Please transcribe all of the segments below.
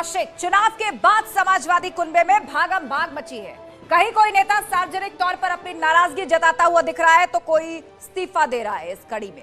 कौशिक, चुनाव के बाद समाजवादी कुनबे में भागम भाग मची है। कहीं कोई नेता सार्वजनिक तौर पर अपनी नाराजगी जताता हुआ दिख रहा है तो कोई इस्तीफा दे रहा है। इस कड़ी में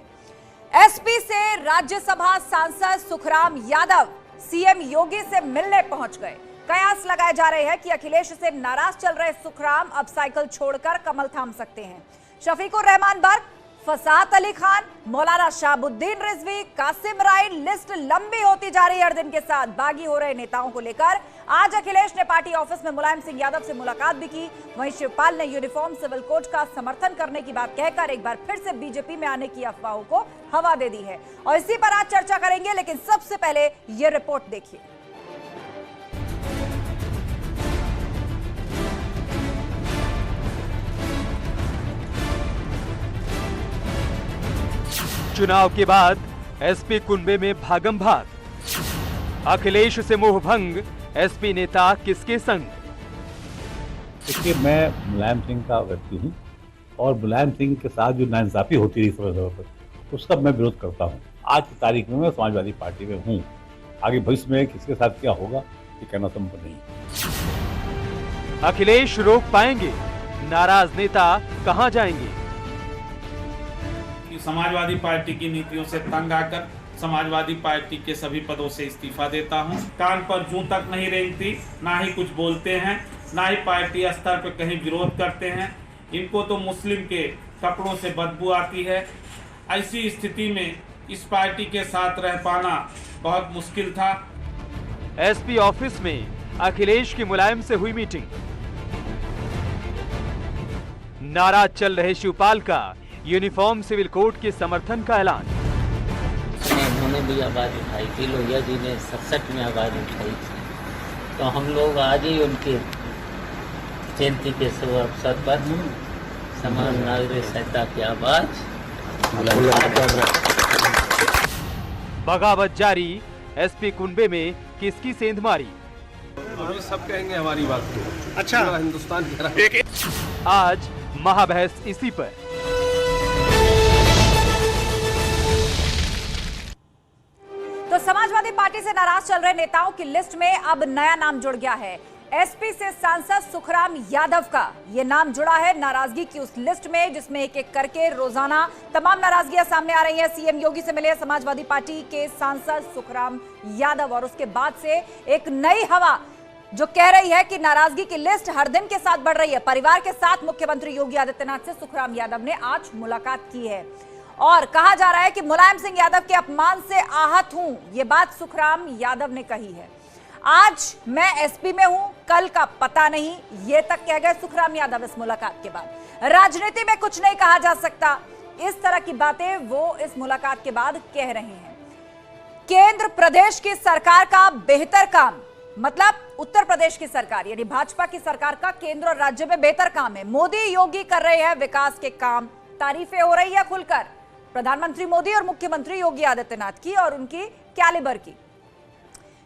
एसपी से राज्यसभा सांसद सुखराम यादव सीएम योगी से मिलने पहुंच गए। कयास लगाए जा रहे हैं कि अखिलेश से नाराज चल रहे सुखराम अब साइकिल छोड़कर कमल थाम सकते हैं। शफीकुर रहमान बर्क, फसात अली खान, मौलाना शाहबुद्दीन रिजवी, कासिम राइन, लिस्ट लंबी होती जा रही है। हर दिन के साथ बागी हो रहे नेताओं को लेकर आज अखिलेश ने पार्टी ऑफिस में मुलायम सिंह यादव से मुलाकात भी की। वहीं शिवपाल ने यूनिफॉर्म सिविल कोड का समर्थन करने की बात कहकर एक बार फिर से बीजेपी में आने की अफवाहों को हवा दे दी है और इसी पर आज चर्चा करेंगे। लेकिन सबसे पहले ये रिपोर्ट देखिए। चुनाव के बाद एसपी कुनबे में भागम भाग, अखिलेश से मोह भंग, एसपी नेता किसके संग? देखिए, मैं मुलायम सिंह का व्यक्ति हूँ और मुलायम सिंह के साथ जो नाइंसाफी होती रही समय पर उसका मैं विरोध करता हूँ। आज की तारीख में मैं समाजवादी पार्टी में हूँ। आगे भविष्य में किसके साथ क्या होगा ये कहना संभव नहीं। अखिलेश रोक पाएंगे? नाराज नेता कहां जाएंगे? समाजवादी पार्टी की नीतियों से तंग आकर समाजवादी पार्टी के सभी पदों से इस्तीफा देता हूं। कान पर जूं तक नहीं रेंगती, ना ही कुछ बोलते हैं, ना ही पार्टी स्तर पर कहीं विरोध करते हैं। इनको तो मुस्लिम के कपड़ों से बदबू आती है। ऐसी स्थिति में इस पार्टी के साथ रह पाना बहुत मुश्किल था। एसपी ऑफिस में अखिलेश की मुलायम से हुई मीटिंग। नाराज चल रहे शिवपाल का यूनिफॉर्म सिविल कोड के समर्थन का ऐलान। उन्होंने भी आवाज उठाई थी, लोहिया जी ने 67 में आवाज उठाई थी, तो हम लोग आज ही उनके जयंती के शुभ अवसर पर समान नागरिक संहिता की आवाज। बगावत जारी, एसपी कुनबे में किसकी सेंधमारी? अभी सब कहेंगे हमारी बात को। अच्छा, हिंदुस्तान कह रहा है। आज महाबहस इसी पर। तो समाजवादी पार्टी से नाराज चल रहे नेताओं की लिस्ट में अब नया नाम जुड़ गया है। एसपी से सांसद सुखराम यादव का ये नाम जुड़ा है नाराजगी की उस लिस्ट में जिसमें एक एक करके रोजाना तमाम नाराजगियां सामने आ रही हैं। सीएम योगी से मिले समाजवादी पार्टी के सांसद सुखराम यादव और उसके बाद से एक नई हवा जो कह रही है कि नाराजगी की लिस्ट हर दिन के साथ बढ़ रही है। परिवार के साथ मुख्यमंत्री योगी आदित्यनाथ से सुखराम यादव ने आज मुलाकात की है और कहा जा रहा है कि मुलायम सिंह यादव के अपमान से आहत हूं, ये बात सुखराम यादव ने कही है। आज मैं एसपी में हूं, कल का पता नहीं, ये तक कह गए सुखराम यादव इस मुलाकात के बाद। राजनीति में कुछ नहीं कहा जा सकता, इस तरह की बातें वो इस मुलाकात के बाद कह रहे हैं। केंद्र प्रदेश की सरकार का बेहतर काम, मतलब उत्तर प्रदेश की सरकार यानी भाजपा की सरकार का केंद्र और राज्य में बेहतर काम है। मोदी योगी कर रहे हैं विकास के काम, तारीफें हो रही है खुलकर प्रधानमंत्री मोदी और मुख्यमंत्री योगी आदित्यनाथ की और उनकी कैलिबर की।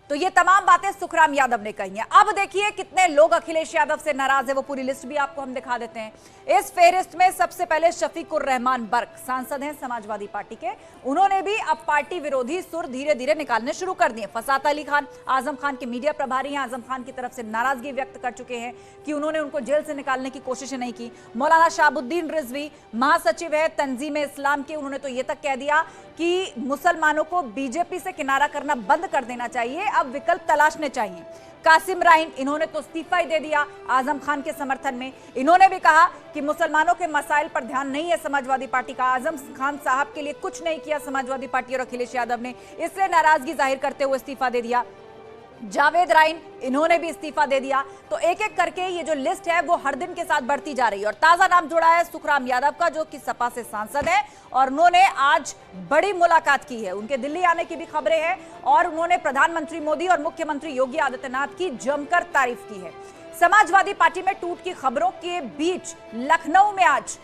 तो ये तमाम बातें सुखराम यादव ने कही हैं। अब देखिए कितने लोग अखिलेश यादव से नाराज है, वो पूरी लिस्ट भी आपको हम दिखा देते हैं। इस फेहरिस्त में सबसे पहले शफीकुर रहमान बर्क सांसद हैं समाजवादी पार्टी के। उन्होंने भी अब पार्टी विरोधी सुर धीरे धीरे निकालने शुरू कर दिए। फसात अली खान आजम खान के मीडिया प्रभारी हैं, आजम खान की तरफ से नाराजगी व्यक्त कर चुके हैं कि उन्होंने उनको जेल से निकालने की कोशिश नहीं की। मौलाना शाहबुद्दीन रिजवी महासचिव है तंजीम इस्लाम के, उन्होंने तो ये तक कह दिया कि मुसलमानों को बीजेपी से किनारा करना बंद कर देना चाहिए, अब विकल्प तलाशने चाहिए। कासिम राइन, इन्होंने तो इस्तीफा ही दे दिया आजम खान के समर्थन में। इन्होंने भी कहा कि मुसलमानों के मसाइल पर ध्यान नहीं है समाजवादी पार्टी का। आजम खान साहब के लिए कुछ नहीं किया समाजवादी पार्टी और अखिलेश यादव ने, इसलिए नाराजगी जाहिर करते हुए इस्तीफा दे दिया। जावेद राइन, इन्होंने भी इस्तीफा दे दिया। तो एक एक करके ये जो लिस्ट है वो हर दिन के साथ बढ़ती जा रही है और ताजा नाम जुड़ा है सुखराम यादव का जो कि सपा से सांसद है और उन्होंने आज बड़ी मुलाकात की है। उनके दिल्ली आने की भी खबरें हैं और उन्होंने प्रधानमंत्री मोदी और मुख्यमंत्री योगी आदित्यनाथ की जमकर तारीफ की है। समाजवादी पार्टी में टूट की खबरों के बीच लखनऊ में आज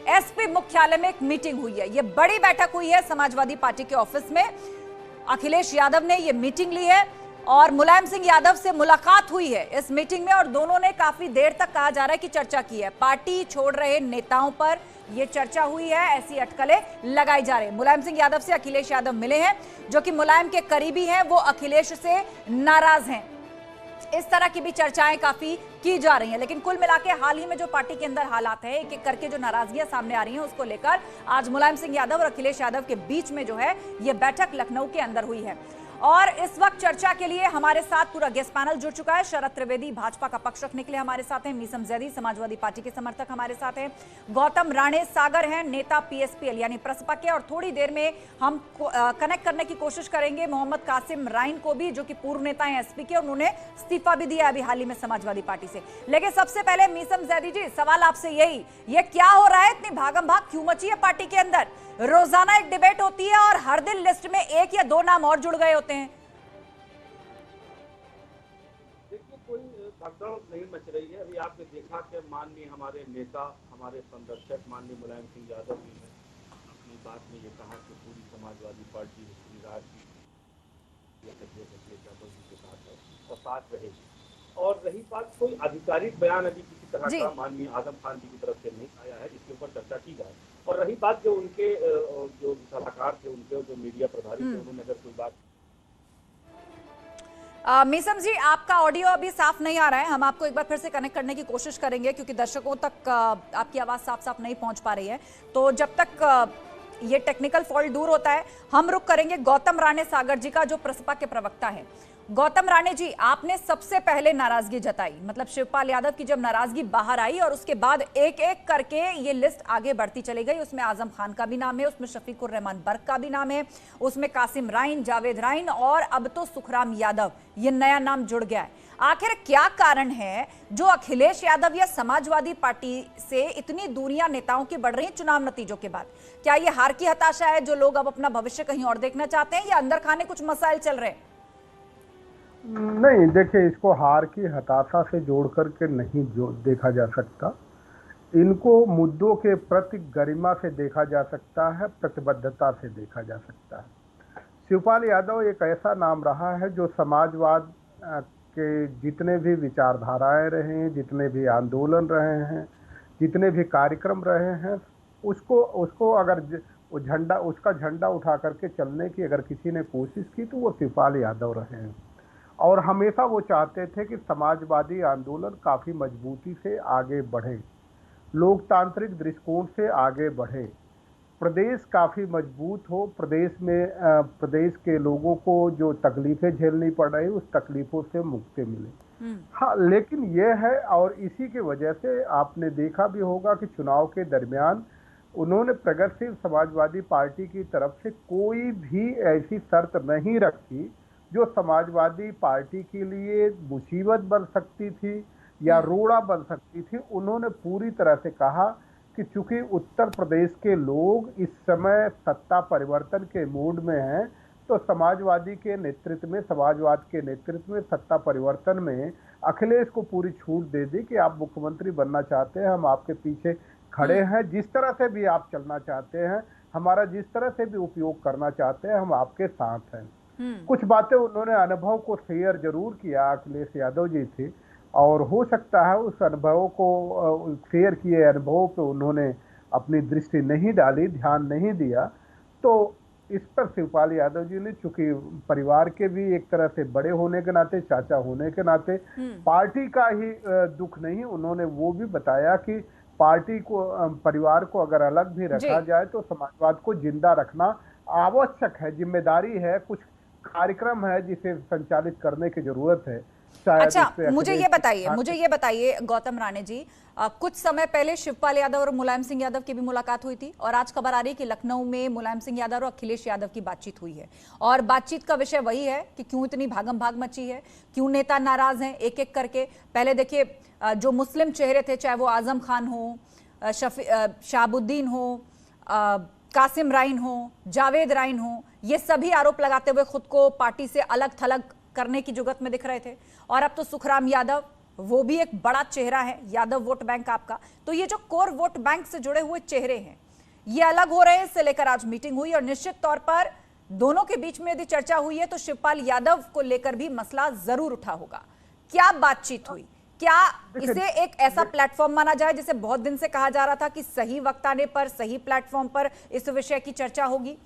एसपी मुख्यालय में एक मीटिंग हुई है। यह बड़ी बैठक हुई है समाजवादी पार्टी के ऑफिस में। अखिलेश यादव ने यह मीटिंग ली है और मुलायम सिंह यादव से मुलाकात हुई है इस मीटिंग में और दोनों ने काफी देर तक कहा जा रहा है कि चर्चा की है। पार्टी छोड़ रहे नेताओं पर यह चर्चा हुई है, ऐसी अटकलें लगाई जा रही है। मुलायम सिंह यादव से अखिलेश यादव मिले हैं, जो कि मुलायम के करीबी हैं, वो अखिलेश से नाराज हैं। इस तरह की भी चर्चाएं काफी की जा रही हैं। लेकिन कुल मिला के हाल ही में जो पार्टी के अंदर हालात हैं, एक एक करके जो नाराजगियां सामने आ रही हैं, उसको लेकर आज मुलायम सिंह यादव और अखिलेश यादव के बीच में जो है ये बैठक लखनऊ के अंदर हुई है। और इस वक्त चर्चा के लिए हमारे साथ पूरा गेस्ट पैनल जुड़ चुका है। शरद त्रिवेदी भाजपा का पक्ष रखने के लिए हमारे साथ हैं, मीसम जैदी समाजवादी पार्टी के समर्थक हमारे साथ हैं, गौतम राणे सागर हैं नेता पीएसपीएल यानी प्रसपा के, और थोड़ी देर में हम कनेक्ट करने की कोशिश करेंगे मोहम्मद कासिम राइन को भी, जो कि पूर्व नेता हैं एसपी के, उन्होंने इस्तीफा भी दिया अभी हाल ही में समाजवादी पार्टी से। लेकिन सबसे पहले मीसम जैदी जी, सवाल आपसे यही, ये क्या हो रहा है, इतनी भागम भाग क्यों मची है पार्टी के अंदर? रोजाना एक डिबेट होती है और हर दिन लिस्ट में एक या दो नाम और जुड़ गए होते हैं। देखिए, कोई भगदड़ नहीं मच रही है। अभी आपने देखा कि माननीय हमारे नेता, हमारे संरक्षक माननीय मुलायम सिंह यादव जी ने अपनी बात में ये कहा कि पूरी समाजवादी पार्टी पूरी राजनीति अखिलेश यादव जी के साथ है और साथ रहेगी। और रही बात, कोई आधिकारिक बयान अभी किसी तरह का माननीय आजम खान जी की तरफ से नहीं आया है जिसके ऊपर चर्चा की जाए। और रही बात, जो उनके जो सलाहकार थे, उनके जो मीडिया प्रभारी थे, उन्होंने अगर कोई बात मीसम जी, आपका ऑडियो अभी साफ नहीं आ रहा है, हम आपको एक बार फिर से कनेक्ट करने की कोशिश करेंगे क्योंकि दर्शकों तक आपकी आवाज साफ साफ नहीं पहुंच पा रही है। तो जब तक ये टेक्निकल फॉल्ट दूर होता है, हम रुक करेंगे गौतम राणे सागर जी का, जो प्रसपा के प्रवक्ता है। गौतम राणे जी, आपने सबसे पहले नाराजगी जताई, मतलब शिवपाल यादव की जब नाराजगी बाहर आई और उसके बाद एक एक करके ये लिस्ट आगे बढ़ती चली गई। उसमें आजम खान का भी नाम है, उसमें शफीकुर रहमान बर्क का भी नाम है, उसमें कासिम राइन, जावेद राइन और अब तो सुखराम यादव, ये नया नाम जुड़ गया है। आखिर क्या कारण है जो अखिलेश यादव या समाजवादी पार्टी से इतनी दूरियां नेताओं की बढ़ रही हैं चुनाव नतीजों के बाद? क्या ये हार की हताशा है, जो लोग अब अपना भविष्य कहीं और देखना चाहते हैं, या अंदर खाने कुछ मसाइल चल रहे हैं? नहीं, देखिए, इसको हार की हताशा से जोड़ करके नहीं देखा जा सकता। इनको मुद्दों के प्रति गरिमा से देखा जा सकता है, प्रतिबद्धता से देखा जा सकता है। शिवपाल यादव एक ऐसा नाम रहा है जो समाजवाद के जितने भी विचारधाराएं रहे हैं, जितने भी आंदोलन रहे हैं, जितने भी कार्यक्रम रहे हैं, उसको अगर उसका झंडा उठा करके चलने की अगर किसी ने कोशिश की तो वो शिवपाल यादव रहे हैं। और हमेशा वो चाहते थे कि समाजवादी आंदोलन काफ़ी मजबूती से आगे बढ़े, लोकतांत्रिक दृष्टिकोण से आगे बढ़े, प्रदेश काफ़ी मजबूत हो, प्रदेश के लोगों को जो तकलीफ़ें झेलनी पड़ रही उस तकलीफ़ों से मुक्ति मिले। हाँ, लेकिन ये है, और इसी की वजह से आपने देखा भी होगा कि चुनाव के दरमियान उन्होंने प्रोग्रेसिव समाजवादी पार्टी की तरफ से कोई भी ऐसी शर्त नहीं रखी जो समाजवादी पार्टी के लिए मुसीबत बन सकती थी या रोड़ा बन सकती थी। उन्होंने पूरी तरह से कहा कि चूंकि उत्तर प्रदेश के लोग इस समय सत्ता परिवर्तन के मूड में हैं, तो समाजवाद के नेतृत्व में सत्ता परिवर्तन में अखिलेश को पूरी छूट दे दी कि आप मुख्यमंत्री बनना चाहते हैं, हम आपके पीछे खड़े हैं, जिस तरह से भी आप चलना चाहते हैं, हमारा जिस तरह से भी उपयोग करना चाहते हैं, हम आपके साथ हैं। कुछ बातें उन्होंने अनुभव को शेयर जरूर किया, अखिलेश यादव जी थे, और हो सकता है उस अनुभव को शेयर किए अनुभव पे उन्होंने अपनी दृष्टि नहीं डाली, ध्यान नहीं दिया। तो इस पर शिवपाल यादव जी ने, चूंकि परिवार के भी एक तरह से बड़े होने के नाते, चाचा होने के नाते, पार्टी का ही दुख नहीं, उन्होंने वो भी बताया कि पार्टी को, परिवार को अगर अलग भी रखा जाए तो समाजवाद को जिंदा रखना आवश्यक है, जिम्मेदारी है, कुछ कार्यक्रम है जिसे संचालित करने की जरूरत है। अच्छा, मुझे ये बताइए गौतम राणे जी, कुछ समय पहले शिवपाल यादव और मुलायम सिंह यादव की भी मुलाकात हुई थी, और आज खबर आ रही है कि लखनऊ में मुलायम सिंह यादव और अखिलेश यादव की बातचीत हुई है, और बातचीत का विषय वही है कि क्यों इतनी भागम भाग मची है, क्यों नेता नाराज हैं एक एक करके। पहले देखिए, जो मुस्लिम चेहरे थे, चाहे वो आजम खान हो, शाहबुद्दीन हो, कासिम राइन हो, जावेद राइन हो, ये सभी आरोप लगाते हुए खुद को पार्टी से अलग थलग करने की जुगत में दिख रहे थे। और अब तो सुखराम यादव, वो भी एक बड़ा चेहरा है यादव वोट बैंक आपका। तो ये जो कोर वोट बैंक से जुड़े हुए चेहरे हैं, ये अलग हो रहे हैं। इससे लेकर आज मीटिंग हुई और निश्चित तौर पर दोनों के बीच में यदि चर्चा हुई है तो शिवपाल यादव को लेकर भी मसला जरूर उठा होगा। क्या बातचीत हुई? क्या इसे एक ऐसा प्लेटफॉर्म माना जाए, जिसे बहुत दिन से कहा जा रहा था कि सही वक्त आने पर, सही प्लेटफॉर्म पर इस विषय की चर्चा होगी?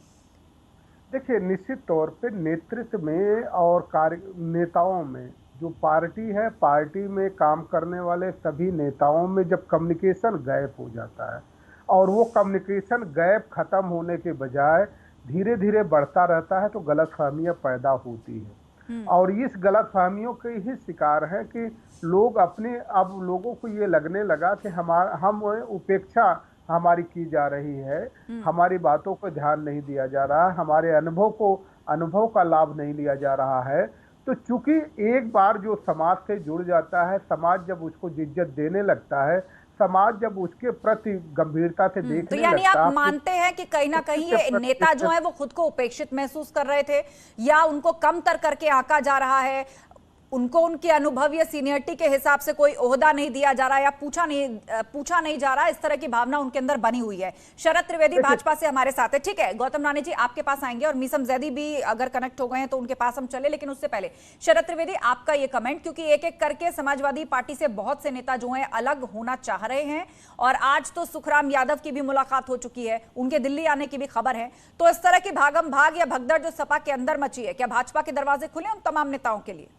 देखिए, निश्चित तौर पे नेतृत्व में और नेताओं में जो पार्टी है, पार्टी में काम करने वाले सभी नेताओं में जब कम्युनिकेशन गैप हो जाता है और वो कम्युनिकेशन गैप खत्म होने के बजाय धीरे धीरे बढ़ता रहता है तो गलतफहमियां पैदा होती है। और इस गलतफहमियों के ही शिकार है कि लोग अब लोगों को ये लगने लगा कि हम उपेक्षा हमारी की जा रही है, हमारी बातों को ध्यान नहीं दिया जा रहा है, हमारे अनुभव का लाभ नहीं लिया जा रहा है। तो चूंकि एक बार जो समाज से जुड़ जाता है, समाज जब उसको इज्जत देने लगता है, समाज जब उसके प्रति गंभीरता से देखने तो यानी लगता है, आप मानते हैं कि कहीं ना कहीं ये नेता जो है वो खुद को उपेक्षित महसूस कर रहे थे या उनको कमतर करके आंका जा रहा है, उनको उनके अनुभव या सीनियरिटी के हिसाब से कोई ओहदा नहीं दिया जा रहा या पूछा नहीं जा रहा, इस तरह की भावना उनके अंदर बनी हुई है। शरद त्रिवेदी भाजपा से हमारे साथ है। ठीक है गौतम राणे जी, आपके पास आएंगे और मीसम जैदी भी अगर कनेक्ट हो गए हैं तो उनके पास हम चले, लेकिन उससे पहले शरद त्रिवेदी आपका ये कमेंट, क्योंकि एक एक करके समाजवादी पार्टी से बहुत से नेता जो हैं अलग होना चाह रहे हैं और आज तो सुखराम यादव की भी मुलाकात हो चुकी है, उनके दिल्ली आने की भी खबर है। तो इस तरह की भागम भाग या भगदड़ जो सपा के अंदर मची है, क्या भाजपा के दरवाजे खुले उन तमाम नेताओं के लिए?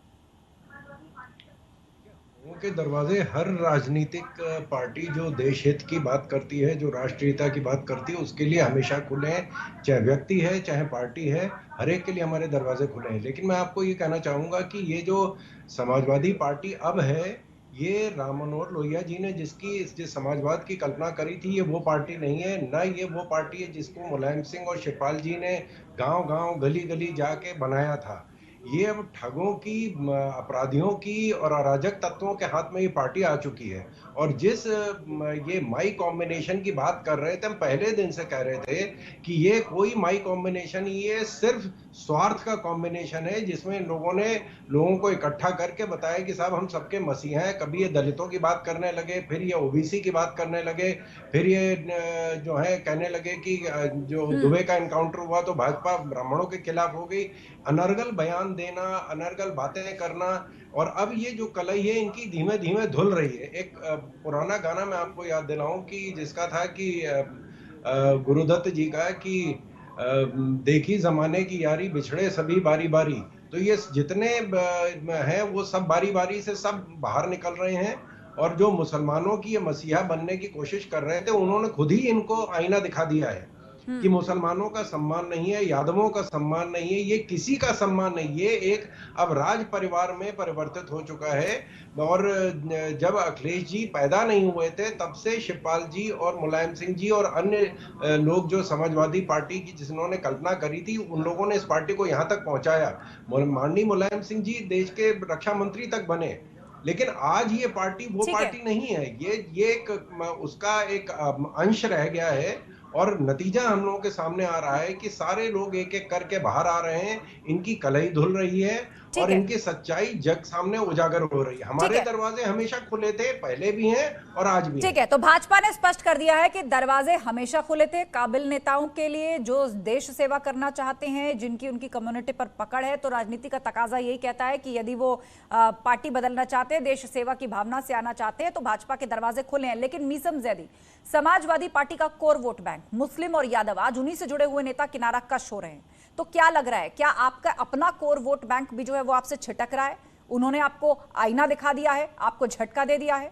के दरवाजे हर राजनीतिक पार्टी जो देश हित की बात करती है, जो राष्ट्रीयता की बात करती है, उसके लिए हमेशा खुले हैं। चाहे व्यक्ति है चाहे पार्टी है, हर एक के लिए हमारे दरवाजे खुले हैं। लेकिन मैं आपको ये कहना चाहूंगा कि ये जो समाजवादी पार्टी अब है, ये राम मनोहर लोहिया जी ने जिस समाजवाद की कल्पना करी थी, ये वो पार्टी नहीं है। न ये वो पार्टी है जिसको मुलायम सिंह और शिवपाल जी ने गांव-गांव गली-गली जाके बनाया था। ये अब ठगों की, अपराधियों की और अराजक तत्वों के हाथ में ये पार्टी आ चुकी है। और जिस ये माई कॉम्बिनेशन की बात कर रहे थे, हम पहले दिन से कह रहे थे कि ये कोई माई कॉम्बिनेशन, ये सिर्फ स्वार्थ का कॉम्बिनेशन है, जिसमें लोगों ने लोगों को इकट्ठा करके बताया कि साहब हम सबके मसीहा हैं। कभी ये दलितों की बात करने लगे, फिर ये ओबीसी की बात करने लगे, फिर ये जो है कहने लगे कि जो दुबे का एनकाउंटर हुआ तो भाजपा ब्राह्मणों के खिलाफ हो गई। अनर्गल बयान देना, अनर्गल बातें करना, और अब ये जो कलई है इनकी धीमे धीमे धुल रही है। एक पुराना गाना मैं आपको याद दिलाऊं कि जिसका था कि गुरुदत्त जी का कि देखी जमाने की यारी, बिछड़े सभी बारी बारी। तो ये जितने हैं वो सब बारी बारी से सब बाहर निकल रहे हैं। और जो मुसलमानों की ये मसीहा बनने की कोशिश कर रहे थे, उन्होंने खुद ही इनको आईना दिखा दिया है कि मुसलमानों का सम्मान नहीं है, यादवों का सम्मान नहीं है, ये किसी का सम्मान नहीं, ये एक अब राज परिवार में परिवर्तित हो चुका है। और जब अखिलेश जी पैदा नहीं हुए थे, तब से शिवपाल जी और मुलायम सिंह जी और अन्य लोग जो समाजवादी पार्टी की जिन्होंने कल्पना करी थी, उन लोगों ने इस पार्टी को यहाँ तक पहुंचाया। माननीय मुलायम सिंह जी देश के रक्षा मंत्री तक बने, लेकिन आज ये पार्टी वो पार्टी नहीं है। ये एक उसका एक अंश रह गया है। और नतीजा हम लोगों के सामने आ रहा है कि सारे लोग एक एक करके बाहर आ रहे हैं, इनकी कलई धुल रही है और इनकी सच्चाई जग सामने उजागर हो रही है। हमारे दरवाजे हमेशा खुले थे, पहले भी हैं और आज भी। ठीक है, तो भाजपा ने स्पष्ट कर दिया है कि दरवाजे हमेशा खुले थे काबिल नेताओं के लिए, जो देश सेवा करना चाहते हैं, जिनकी उनकी कम्युनिटी पर पकड़ है। तो राजनीति का तकाजा यही कहता है कि यदि वो पार्टी बदलना चाहते हैं, देश सेवा की भावना से आना चाहते हैं, तो भाजपा के दरवाजे खुले हैं। लेकिन मीसम जैदी, समाजवादी पार्टी का कोर वोट बैंक मुस्लिम और यादव, आज उन्हीं से जुड़े हुए नेता किनारा कश हो रहे हैं। तो क्या लग रहा है, क्या आपका अपना कोर वोट बैंक भी जो है वो आपसे छिटक रहा है? उन्होंने आपको आईना दिखा दिया है, आपको झटका दे दिया है?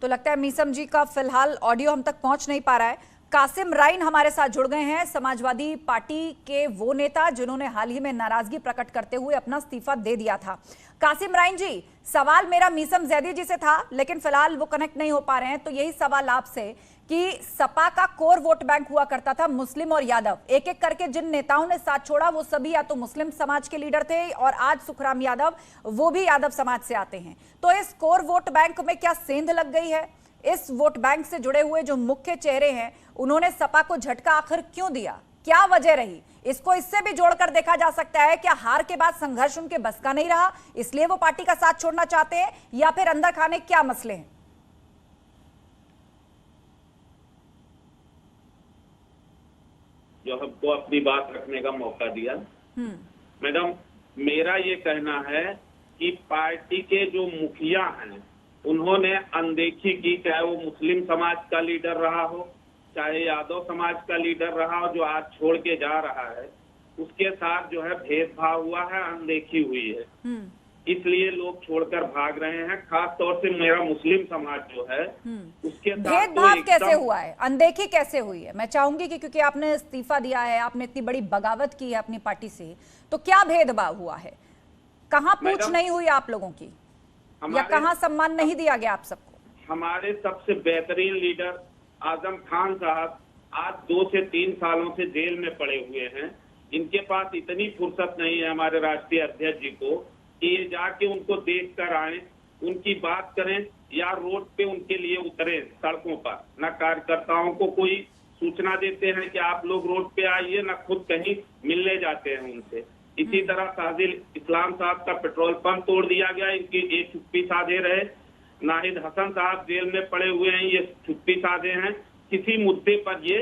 तो लगता है मीसम जी का फिलहाल ऑडियो हम तक पहुंच नहीं पा रहा है। कासिम राइन हमारे साथ जुड़ गए हैं, समाजवादी पार्टी के वो नेता जिन्होंने हाल ही में नाराजगी प्रकट करते हुए अपना इस्तीफा दे दिया था। कासिम राइन जी, सवाल मेरा मीसम जैदी जी से था, लेकिन फिलहाल वो कनेक्ट नहीं हो पा रहे हैं, तो यही सवाल आपसे कि सपा का कोर वोट बैंक हुआ करता था मुस्लिम और यादव, एक एक करके जिन नेताओं ने साथ छोड़ा वो सभी या तो मुस्लिम समाज के लीडर थे और आज सुखराम यादव वो भी यादव समाज से आते हैं। तो इस कोर वोट बैंक में क्या सेंध लग गई है? इस वोट बैंक से जुड़े हुए जो मुख्य चेहरे हैं, उन्होंने सपा को झटका आखिर क्यों दिया? क्या वजह रही? इसको इससे भी जोड़कर देखा जा सकता है, क्या हार के बाद संघर्ष उनके बस का नहीं रहा, इसलिए वो पार्टी का साथ छोड़ना चाहते हैं, या फिर अंदर खाने क्या मसले हैं? जो हमको अपनी बात रखने का मौका दिया। मैडम, मेरा ये कहना है कि पार्टी के जो मुखिया हैं उन्होंने अनदेखी की, चाहे वो मुस्लिम समाज का लीडर रहा हो, चाहे यादव समाज का लीडर रहा हो जो आज छोड़ के जा रहा है, उसके साथ जो है भेदभाव हुआ है, अनदेखी हुई है। इसलिए लोग छोड़कर भाग रहे हैं। खास तौर से मेरा मुस्लिम समाज जो है उसके साथ भेदभाव कैसे हुआ है, अनदेखी कैसे हुई है? मैं चाहूंगी कि क्योंकि आपने इस्तीफा दिया है, आपने इतनी बड़ी बगावत की है अपनी पार्टी से, तो क्या भेदभाव हुआ है? कहाँ पूछ नहीं हुई आप लोगों की, या कहाँ सम्मान नहीं दिया गया आप सबको? हमारे सबसे बेहतरीन लीडर आजम खान साहब आज 2 से 3 सालों से जेल में पड़े हुए हैं। इनके पास इतनी फुर्सत नहीं है हमारे राष्ट्रीय अध्यक्ष जी को कि ये जाके उनको देख कर आए, उनकी बात करें या रोड पे उनके लिए उतरे सड़कों पर। न कार्यकर्ताओं को कोई सूचना देते हैं कि आप लोग रोड पे आइए, न खुद कहीं मिलने जाते हैं उनसे। इसी तरह साजिल इस्लाम साहब का पेट्रोल पंप तोड़ दिया गया, इनकी एक चुप्पी साधे रहे। नाहिद हसन साहब जेल में पड़े हुए हैं, ये चुप्पी साधे हैं, किसी मुद्दे पर ये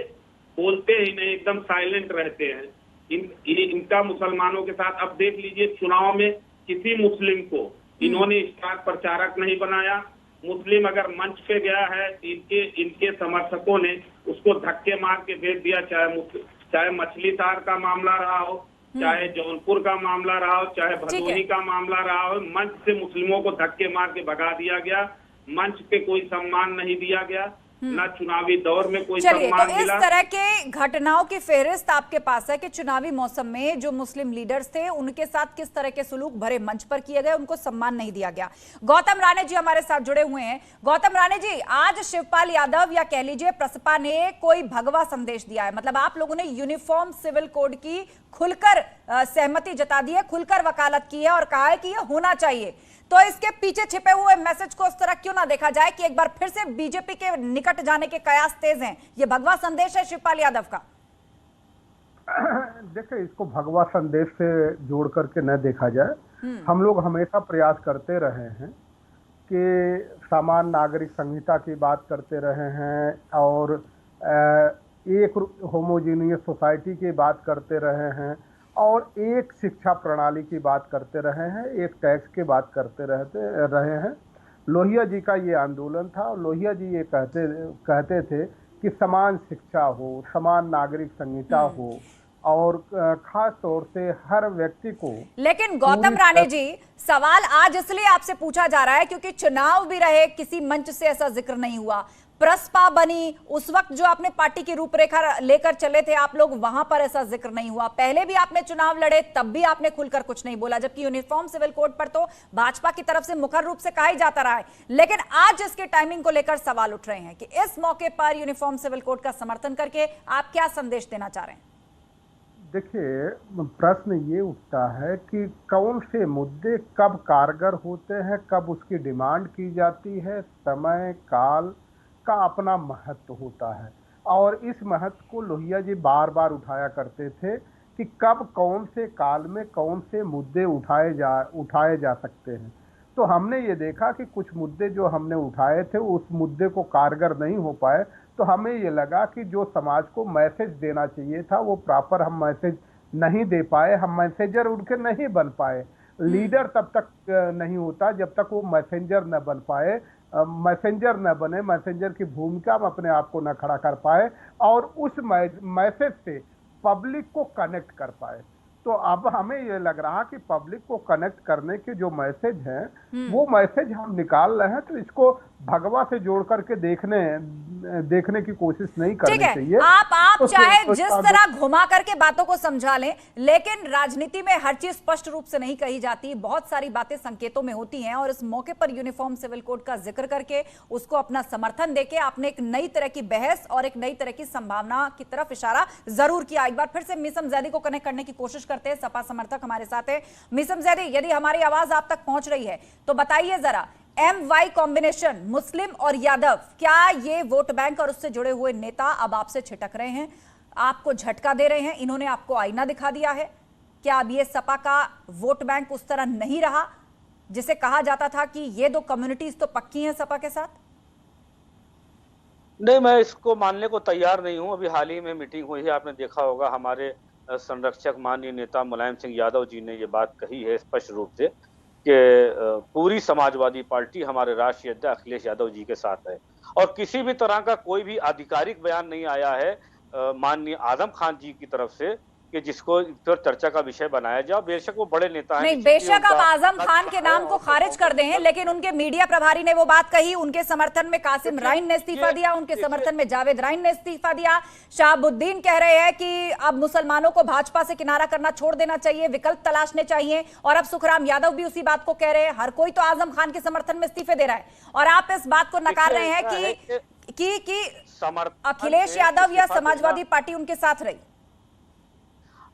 बोलते ही नहीं, एकदम साइलेंट रहते हैं। इनका मुसलमानों के साथ, अब देख लीजिए चुनाव में किसी मुस्लिम को इन्होंने स्टार प्रचारक नहीं बनाया। मुस्लिम अगर मंच पे गया है, इनके समर्थकों ने उसको धक्के मार के भेज दिया, चाहे मछली शहर का मामला रहा हो, चाहे जौनपुर का मामला रहा हो, चाहे भदोही का मामला रहा हो। मंच से मुस्लिमों को धक्के मार के भगा दिया गया। मंच पे कोई सम्मान नहीं दिया गया, ना चुनावी दौर में कोई सम्मान तो मिला। इस तरह के घटनाओं की फेहरिस्त आपके पास है कि चुनावी मौसम में जो मुस्लिम लीडर्स थे उनके साथ किस तरह के सुलूक भरे मंच पर किए गए, उनको सम्मान नहीं दिया गया। गौतम राणे जी हमारे साथ जुड़े हुए हैं। गौतम राणे जी, आज शिवपाल यादव या कह लीजिए प्रसपा ने कोई भगवा संदेश दिया है, मतलब आप लोगों ने यूनिफॉर्म सिविल कोड की खुलकर सहमति जता दी है, खुलकर वकालत की है और कहा है कि यह होना चाहिए। तो इसके पीछे छिपे हुए मैसेज को उस तरह क्यों ना देखा जाए कि एक बार फिर से बीजेपी के निकट जाने के कयास तेज हैं? ये भगवा संदेश है शिवपाल यादव का? देखिए, इसको भगवा संदेश से जोड़ करके न देखा जाए। हम लोग हमेशा प्रयास करते रहे हैं कि समान नागरिक संहिता की बात करते रहे हैं और एक होमोजीनियस सोसाइटी की बात करते रहे हैं और एक शिक्षा प्रणाली की बात करते रहे हैं, एक टैक्स की बात करते रहे हैं। लोहिया जी का ये आंदोलन था और लोहिया जी ये कहते थे कि समान शिक्षा हो, समान नागरिक संहिता हो और खास तौर से हर व्यक्ति को। लेकिन गौतम राणे जी, सवाल आज इसलिए आपसे पूछा जा रहा है क्योंकि चुनाव भी रहे, किसी मंच से ऐसा जिक्र नहीं हुआ। प्रसपा बनी उस वक्त जो आपने पार्टी की रूपरेखा लेकर चले थे आप लोग, वहां पर ऐसा जिक्र नहीं हुआ। पहले भी आपने चुनाव लड़े, तब भी आपने खुलकर कुछ नहीं बोला, जबकि यूनिफॉर्म सिविल कोड पर तो भाजपा की तरफ से मुखर रूप से कहा ही जाता रहा है। लेकिन आज इसके टाइमिंग को लेकर सवाल उठ रहे हैं कि इस मौके पर यूनिफॉर्म सिविल कोड का समर्थन करके आप क्या संदेश देना चाह रहे हैं? देखिए, प्रश्न ये उठता है कि कौन से मुद्दे कब कारगर होते हैं, कब उसकी डिमांड की जाती है। समय काल का अपना महत्व होता है और इस महत्व को लोहिया जी बार बार उठाया करते थे कि कब कौन से काल में कौन से मुद्दे उठाए जा सकते हैं। तो हमने ये देखा कि कुछ मुद्दे जो हमने उठाए थे उस मुद्दे को कारगर नहीं हो पाए, तो हमें ये लगा कि जो समाज को मैसेज देना चाहिए था वो प्रॉपर हम मैसेज नहीं दे पाए, हम मैसेजर उनके नहीं बन पाए। लीडर तब तक नहीं होता जब तक वो मैसेंजर न बन पाए, मैसेंजर न बने, मैसेंजर की भूमिका में अपने आप को न खड़ा कर पाए और उस मैसेज से पब्लिक को कनेक्ट कर पाए। तो अब हमें ये लग रहा कि पब्लिक को कनेक्ट करने के जो मैसेज हैं वो मैसेज हम निकाल रहे हैं, तो इसको भगवा से जोड़ करके देखने की कोशिश नहीं करनी चाहिए। आप तो चाहे जिस तरह घुमा करके बातों को समझा लें, लेकिन राजनीति में हर चीज स्पष्ट रूप से नहीं कही जाती, बहुत सारी बातें संकेतों में होती हैं और इस मौके पर यूनिफॉर्म सिविल कोड का जिक्र करके उसको अपना समर्थन देके आपने एक नई तरह की बहस और एक नई तरह की संभावना की तरफ इशारा जरूर किया। एक बार फिर से मीसम जैदी को कनेक्ट करने की कोशिश करते हैं, सपा समर्थक हमारे साथ है। मीसम जैदी, यदि हमारी आवाज आप तक पहुंच रही है तो बताइए जरा, MY कॉम्बिनेशन मुस्लिम और यादव, क्या ये वोट बैंक और उससे जुड़े हुए नेता अब आपसे छिटक रहे हैं, आपको झटका दे रहे हैं? इन्होंने आपको आईना दिखा दिया है? क्या अब ये सपा का वोट बैंक उस तरह नहीं रहा जिसे कहा जाता था कि ये दो कम्युनिटीज तो पक्की हैं सपा के साथ? नहीं, मैं इसको मानने को तैयार नहीं हूं। अभी हाल ही में मीटिंग हुई है, आपने देखा होगा, हमारे संरक्षक माननीय नेता मुलायम सिंह यादव जी ने ये बात कही है स्पष्ट रूप से कि पूरी समाजवादी पार्टी हमारे राष्ट्रीय अध्यक्ष अखिलेश यादव जी के साथ है और किसी भी तरह का कोई भी आधिकारिक बयान नहीं आया है माननीय आजम खान जी की तरफ से कि जिसको फिर चर्चा का विषय बनाया जाए। बेशक वो बड़े नेता हैं, नहीं, बेशक आप आजम खान के नाम को खारिज कर दें, लेकिन उनके मीडिया प्रभारी ने वो बात कही, उनके समर्थन में कासिम राइन ने इस्तीफा दिया, उनके समर्थन में जावेद राइन ने इस्तीफा दिया। शहाबुद्दीन कह रहे हैं कि अब मुसलमानों को भाजपा से किनारा करना छोड़ देना चाहिए, विकल्प तलाशने चाहिए, और अब सुखराम यादव भी उसी बात को कह रहे हैं। हर कोई तो आजम खान के समर्थन में इस्तीफे दे रहा है और आप इस बात को नकार रहे हैं कि अखिलेश यादव या समाजवादी पार्टी उनके साथ रही।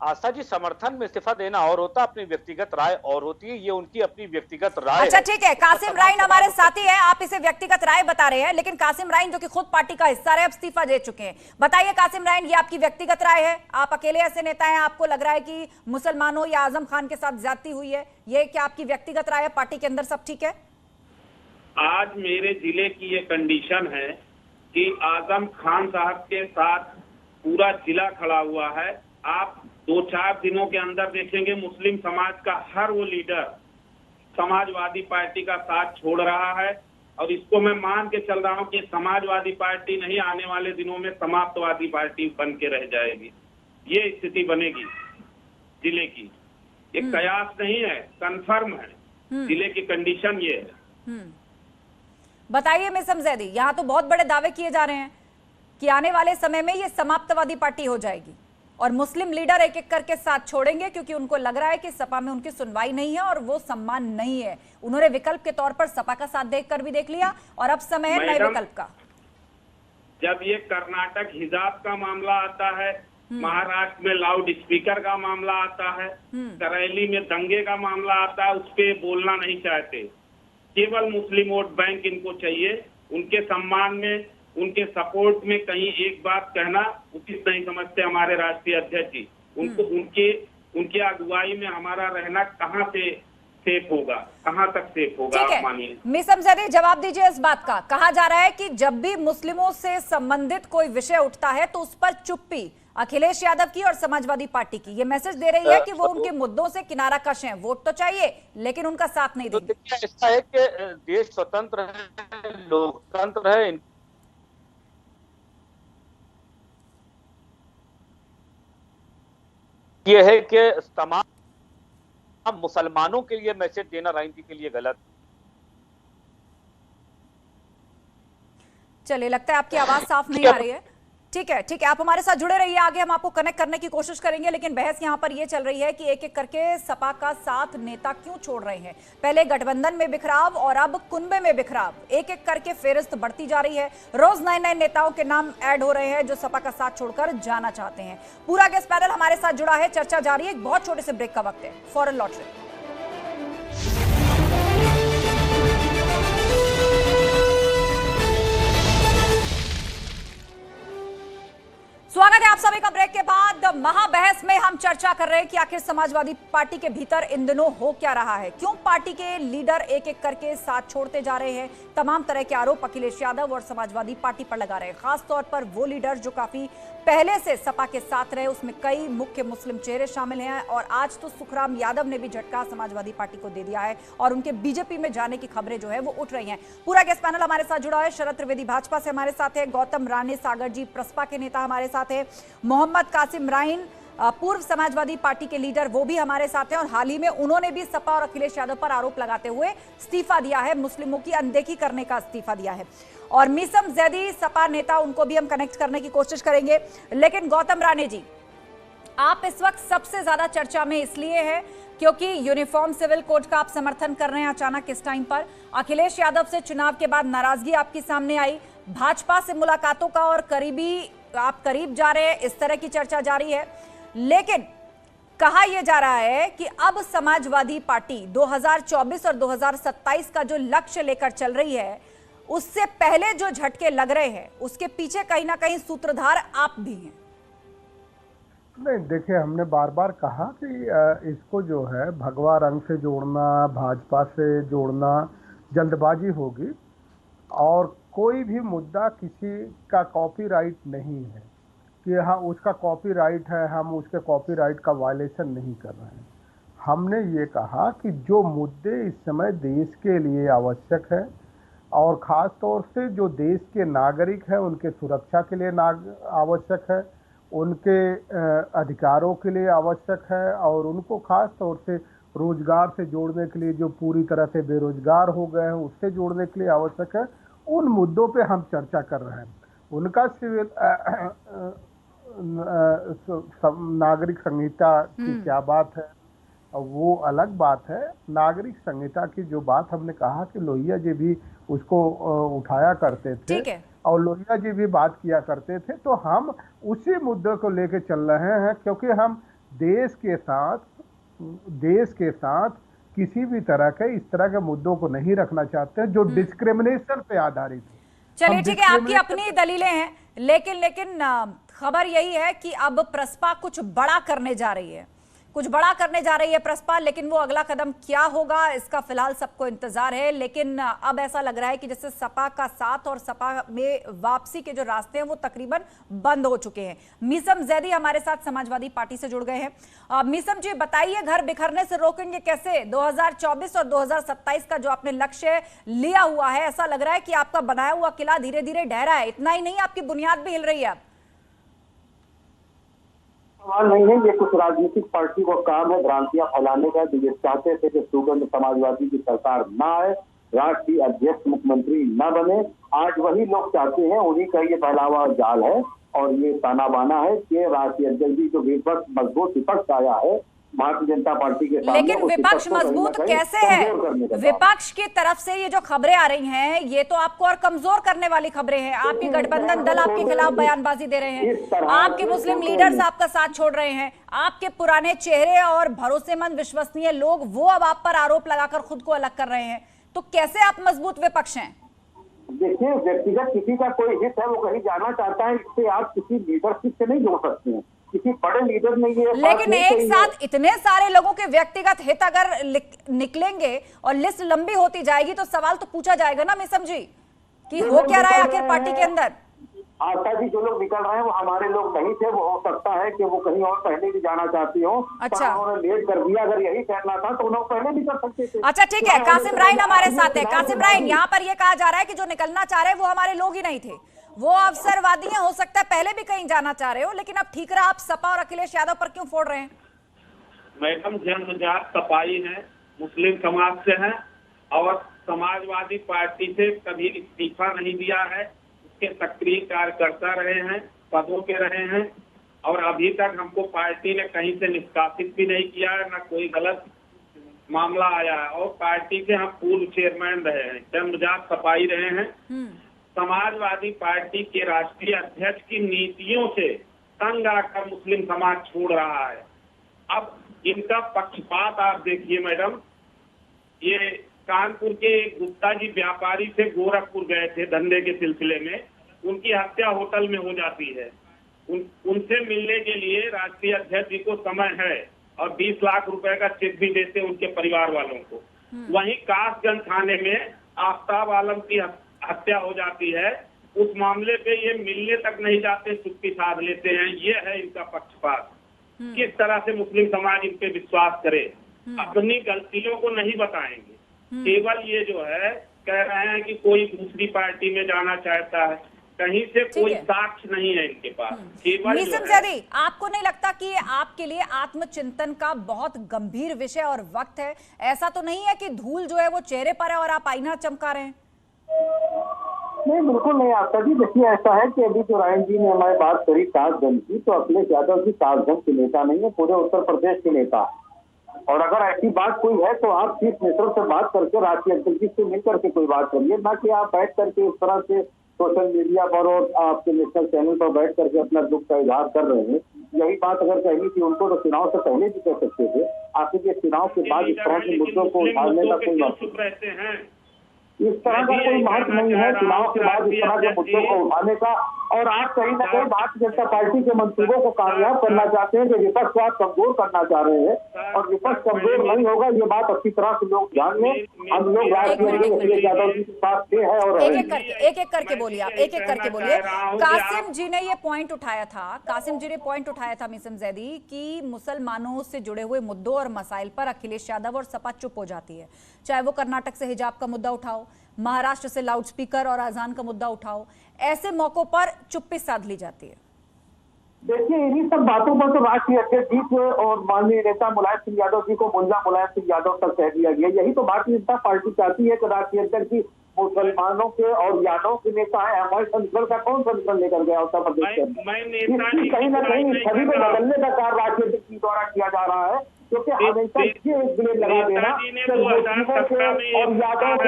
आस्था जी, समर्थन में इस्तीफा देना और होता, अपनी व्यक्तिगत राय और होती है, ये उनकी अपनी व्यक्तिगत राय। अच्छा ठीक है, कासिम राइन हमारे साथी है, आप इसे व्यक्तिगत राय बता रहे हैं, लेकिन कासिम राइन जो कि खुद पार्टी का हिस्सा रहे अब इस्तीफा दे चुके हैं। बताइए कासिम राइन, ये आपकी व्यक्तिगत राय है? आप अकेले ऐसे नेता हैं, आपको लग रहा है कि मुसलमानों या आजम खान के साथ ज्यादती हुई है, ये क्या आपकी व्यक्तिगत राय है? पार्टी के अंदर सब ठीक है? आज मेरे जिले की ये कंडीशन है कि आजम खान साहब के साथ पूरा जिला खड़ा हुआ है। आप 2-4 दिनों के अंदर देखेंगे मुस्लिम समाज का हर वो लीडर समाजवादी पार्टी का साथ छोड़ रहा है और इसको मैं मान के चल रहा हूं कि समाजवादी पार्टी नहीं, आने वाले दिनों में समाप्तवादी पार्टी बन के रह जाएगी। ये स्थिति बनेगी जिले की, ये कयास नहीं है, कंफर्म है, जिले की कंडीशन ये है। बताइए मिसम जैदी, यहाँ तो बहुत बड़े दावे किए जा रहे हैं कि आने वाले समय में ये समाप्तवादी पार्टी हो जाएगी और मुस्लिम लीडर एक एक करके साथ छोड़ेंगे, क्योंकि उनको लग रहा है कि सपा में उनकी सुनवाई नहीं है और वो सम्मान नहीं है। उन्होंने विकल्प के तौर पर सपा का साथ देखकर भी देख लिया और अब समय है नए विकल्प का। जब ये कर्नाटक हिजाब का मामला आता है, महाराष्ट्र में लाउड स्पीकर का मामला आता है, करेली में दंगे का मामला आता है, उस पर बोलना नहीं चाहते। केवल मुस्लिम वोट बैंक इनको चाहिए। उनके सम्मान में, उनके सपोर्ट में कहीं एक बात कहना उचित नहीं समझते हमारे राष्ट्रीय अध्यक्ष जी। उनको उनके अगुवाई में हमारा रहना कहां से सेफ होगा, कहां तक सेफ होगा, आप मानिए। मिसम जैदी, जवाब दीजिए इस बात का। कहा जा रहा है कि जब भी मुस्लिमों से संबंधित कोई विषय उठता है तो उस पर चुप्पी अखिलेश यादव की और समाजवादी पार्टी की ये मैसेज दे रही है कि वो उनके मुद्दों से किनारा कश हैं। वोट तो चाहिए लेकिन उनका साथ नहीं देंगे। ऐसा है कि देश स्वतंत्र है, लोकतंत्र है, ये है कि तमाम मुसलमानों के लिए मैसेज देना राजनीति के लिए गलत। चलिए, लगता है आपकी आवाज साफ नहीं आ रही है। ठीक है, ठीक है, आप हमारे साथ जुड़े रहिए, आगे हम आपको कनेक्ट करने की कोशिश करेंगे। लेकिन बहस यहां पर यह चल रही है कि एक एक करके सपा का साथ नेता क्यों छोड़ रहे हैं। पहले गठबंधन में बिखराव और अब कुनबे में बिखराव, एक एक करके फेरिस्त बढ़ती जा रही है। रोज नए नए नेताओं के नाम ऐड हो रहे हैं जो सपा का साथ छोड़कर जाना चाहते हैं। पूरा गेस्ट पैनल हमारे साथ जुड़ा है, चर्चा जारी है। एक बहुत छोटे से ब्रेक का वक्त है, फौरन लौट रहे। स्वागत है आप सभी का ब्रेक के बाद। महाबहस में हम चर्चा कर रहे हैं कि आखिर समाजवादी पार्टी के भीतर इन दिनों हो क्या रहा है, क्यों पार्टी के लीडर एक एक करके साथ छोड़ते जा रहे हैं। तमाम तरह के आरोप अखिलेश यादव और समाजवादी पार्टी पर लगा रहे हैं, खासतौर पर वो लीडर जो काफी पहले से सपा के साथ रहे, उसमें कई मुख्य मुस्लिम चेहरे शामिल हैं। और आज तो सुखराम यादव ने भी झटका समाजवादी पार्टी को दे दिया है और उनके बीजेपी में जाने की खबरें जो है वो उठ रही हैं। पूरा गेस्ट पैनल हमारे साथ जुड़ा है। शरद त्रिवेदी भाजपा से हमारे साथ है, गौतम राणे सागर जी प्रसपा के नेता हमारे साथ है, मोहम्मद कासिम राइन पूर्व समाजवादी पार्टी के लीडर वो भी हमारे साथ हैं और हाल ही में उन्होंने भी सपा और अखिलेश यादव पर आरोप लगाते हुए इस्तीफा दिया है, मुस्लिमों की अनदेखी करने का इस्तीफा दिया है। और मिसम जैदी सपा नेता, उनको भी हम कनेक्ट करने की कोशिश करेंगे। लेकिन गौतम राणे जी, आप इस वक्त सबसे ज्यादा चर्चा में इसलिए है क्योंकि यूनिफॉर्म सिविल कोड का आप समर्थन कर रहे हैं अचानक इस टाइम पर। अखिलेश यादव से चुनाव के बाद नाराजगी आपकी सामने आई, भाजपा से मुलाकातों का और आप करीब जा रहे हैं, इस तरह की चर्चा जारी है। लेकिन कहा यह जा रहा है कि अब समाजवादी पार्टी 2024 और 2027 का जो लक्ष्य लेकर चल रही है, उससे पहले जो झटके लग रहे हैं उसके पीछे कहीं ना कहीं सूत्रधार आप भी हैं। नहीं, देखिए, हमने बार बार कहा कि इसको जो है भगवा रंग से जोड़ना, भाजपा से जोड़ना जल्दबाजी होगी और कोई भी मुद्दा किसी का कॉपीराइट नहीं है कि हाँ उसका कॉपीराइट है, हम उसके कॉपीराइट का वायलेशन नहीं कर रहे हैं। हमने ये कहा कि जो मुद्दे इस समय देश के लिए आवश्यक है और ख़ास तौर से जो देश के नागरिक हैं उनके सुरक्षा के लिए आवश्यक है, उनके अधिकारों के लिए आवश्यक है और उनको ख़ास तौर से रोजगार से जोड़ने के लिए जो पूरी तरह से बेरोजगार हो गए हैं उससे जोड़ने के लिए आवश्यक है, उन मुद्दों पे हम चर्चा कर रहे हैं। उनका सिविल नागरिक संहिता की क्या बात है वो अलग बात है। नागरिक संहिता की जो बात हमने कहा कि लोहिया जी भी उसको उठाया करते थे और लोहिया जी भी बात किया करते थे, तो हम उसी मुद्दे को लेकर चल रहे हैं क्योंकि हम देश के साथ किसी भी तरह के इस तरह के मुद्दों को नहीं रखना चाहते जो डिस्क्रिमिनेशन पे आधारित है। चलिए ठीक है, आपकी अपनी दलीलें हैं, लेकिन खबर यही है कि अब प्रसपा कुछ बड़ा करने जा रही है, प्रसपा, लेकिन वो अगला कदम क्या होगा इसका फिलहाल सबको इंतजार है। लेकिन अब ऐसा लग रहा है कि जैसे सपा का साथ और सपा में वापसी के जो रास्ते हैं वो तकरीबन बंद हो चुके हैं। मीसम जैदी हमारे साथ समाजवादी पार्टी से जुड़ गए हैं। मीसम जी बताइए, घर बिखरने से रोकेंगे कैसे? 2024 और 2027 का जो आपने लक्ष्य लिया हुआ है, ऐसा लग रहा है कि आपका बनाया हुआ किला धीरे धीरे ढह रहा है। इतना ही नहीं, आपकी बुनियाद भी हिल रही है। सवाल नहीं है, ये कुछ राजनीतिक पार्टी का काम है भ्रांतियां फैलाने का। ये चाहते थे कि सुगंध समाजवादी की सरकार ना आए, राष्ट्रीय अध्यक्ष मुख्यमंत्री न बने। आज वही लोग चाहते हैं, उन्हीं का ये फैलावा जाल है और ये ताना बाना है कि राष्ट्रीय अध्यक्ष जी जो विपक्ष मजबूत विपक्ष आया है भारतीय जनता पार्टी के सामने, लेकिन विपक्ष मजबूत कैसे है? विपक्ष की तरफ से ये जो खबरें आ रही हैं ये तो आपको और कमजोर करने वाली खबरें हैं। आपके गठबंधन दल आपके खिलाफ बयानबाजी दे रहे हैं, आपके मुस्लिम लीडर्स आपका साथ छोड़ रहे हैं, आपके पुराने चेहरे और भरोसेमंद विश्वसनीय लोग वो अब आप पर आरोप लगाकर खुद को अलग कर रहे हैं। तो कैसे आप मजबूत विपक्ष हैं? देखिए, व्यक्तिगत किसी का कोई हित है, वो कहीं जाना चाहता है, इससे आप किसी लीडरशिप से नहीं जोड़ सकते हैं। किसी बड़े लीडर ने ये लेकिन एक साथ इतने सारे लोगों के व्यक्तिगत हित अगर निकलेंगे और लिस्ट लंबी होती जाएगी तो सवाल तो पूछा जाएगा ना मीसम जी कि हो क्या रहा है आखिर पार्टी के अंदर। आशा जी, जो लोग निकल रहे हैं वो हमारे लोग नहीं थे, वो हो सकता है कि वो कहीं और पहले भी जाना चाहती हो। अच्छा, उन्होंने लेट कर दिया, अगर यही करना था तो उन्होंने पहले भी कर सकते थे। अच्छा ठीक है, कासिम राइन हमारे साथ है। कासिम राइन, यहाँ पर ये कहा जा रहा है कि जो निकलना चाह रहे हैं वो हमारे लोग ही नहीं थे, वो अवसरवादी हैं, हो सकता है पहले भी कहीं जाना चाह रहे हो, लेकिन अब ठीक रहा, आप सपा और अखिलेश यादव पर क्यों फोड़ रहे हैं? मैडम, जन्मजात सपाई है, मुस्लिम समाज से हैं और समाजवादी पार्टी से कभी इस्तीफा नहीं दिया है, उसके सक्रिय कार्यकर्ता रहे हैं, पदों पे रहे हैं और अभी तक हमको पार्टी ने कहीं से निष्कासित भी नहीं किया है, न कोई गलत मामला आया है और पार्टी के हम पूर्व चेयरमैन रहे हैं, जन्मजात सपाई रहे हैं। समाजवादी पार्टी के राष्ट्रीय अध्यक्ष की नीतियों से तंग आकर मुस्लिम समाज छोड़ रहा है। अब इनका पक्षपात आप देखिए मैडम, ये कानपुर के गुप्ता जी व्यापारी से गोरखपुर गए थे धंधे के सिलसिले में, उनकी हत्या होटल में हो जाती है। उनसे मिलने के लिए राष्ट्रीय अध्यक्ष जी को समय है और 20 लाख रुपए का चेक भी देते उनके परिवार वालों को। वहीं कासगंज थाने में आफ्ताब आलम की हत्या हो जाती है, उस मामले पे ये मिलने तक नहीं जाते, चुप्पी साध लेते हैं। ये है इनका पक्षपात। किस तरह से मुस्लिम समाज इन पे विश्वास करे? अपनी गलतियों को नहीं बताएंगे, केवल ये जो है कह रहे हैं कि कोई दूसरी पार्टी में जाना चाहता है, कहीं से कोई साक्ष्य नहीं है इनके पास। केवल मीसम जैदी, आपको नहीं लगता कि आपके लिए आत्मचिंतन का बहुत गंभीर विषय और वक्त है? ऐसा तो नहीं है कि धूल जो है वो चेहरे पर है और आप आईना चमका रहे हैं? नहीं, बिल्कुल नहीं आशा जी। देखिए, ऐसा है कि अभी जो रायन जी ने हमारी बात करी कासगंज की, तो अखिलेश यादव जी कासगंज के नेता नहीं है, पूरे उत्तर प्रदेश के नेता। और अगर ऐसी बात कोई है तो आप चीफ मिनिस्टर से बात करके राष्ट्रीय अध्यक्ष जी से मिल करके कोई बात करिए, ना कि आप बैठ करके इस तरह से सोशल मीडिया पर और आपके नेशनल चैनल पर बैठ करके अपना दुख का इजहार कर रहे हैं। यही बात अगर कहनी थी उनको तो चुनाव से पहले भी कह सकते थे। आखिर ये चुनाव के बाद इस तरह के मुद्दों को उठाने का कोई चुप रहते हैं? इस तरह का कोई महत्व नहीं है चुनाव के बाद इस तरह के मुद्दों को उठाने का। और आप कहीं ना कहीं भारतीय जनता पार्टी के मंसूबों को कामयाब करना चाहते हैं कि विपक्ष को आप कमजोर करना चाह रहे हैं, और विपक्ष कमजोर नहीं होगा ये बात अच्छी तरह से लोग ध्यान में। हम लोग राष्ट्रीय अखिलेश यादव जी के साथ थे है और एक एक करके बोलिए आप, एक एक करके बोलिए। कासिम जी ने ये पॉइंट उठाया था मीसम जैदी कि मुसलमानों से जुड़े हुए मुद्दों और मसाइल पर अखिलेश यादव और सपा चुप हो जाती है। चाहे वो कर्नाटक से हिजाब का मुद्दा उठाओ, महाराष्ट्र से लाउडस्पीकर और अजान का मुद्दा उठाओ, ऐसे मौकों पर चुप्पी साध ली जाती है। देखिए इन्हीं सब बातों पर तो राष्ट्रीय अध्यक्ष जी और माननीय नेता मुलायम सिंह यादव जी को मुल्ला मुलायम सिंह यादव तक कह दिया गया। यही तो भारतीय जनता पार्टी चाहती है कि राष्ट्रीय अध्यक्ष जी मुसलमानों के और यादव के नेता है। हमारे संसद का कौन संसद लेकर गया उत्तर प्रदेश के? कहीं ना कहीं छवि को बदलने का कार्य राष्ट्रीय अध्यक्ष जी द्वारा किया जा रहा है, क्योंकि हमेशा ये एक ब्लेड लगा देना कि मुस्लिमों के और यादव के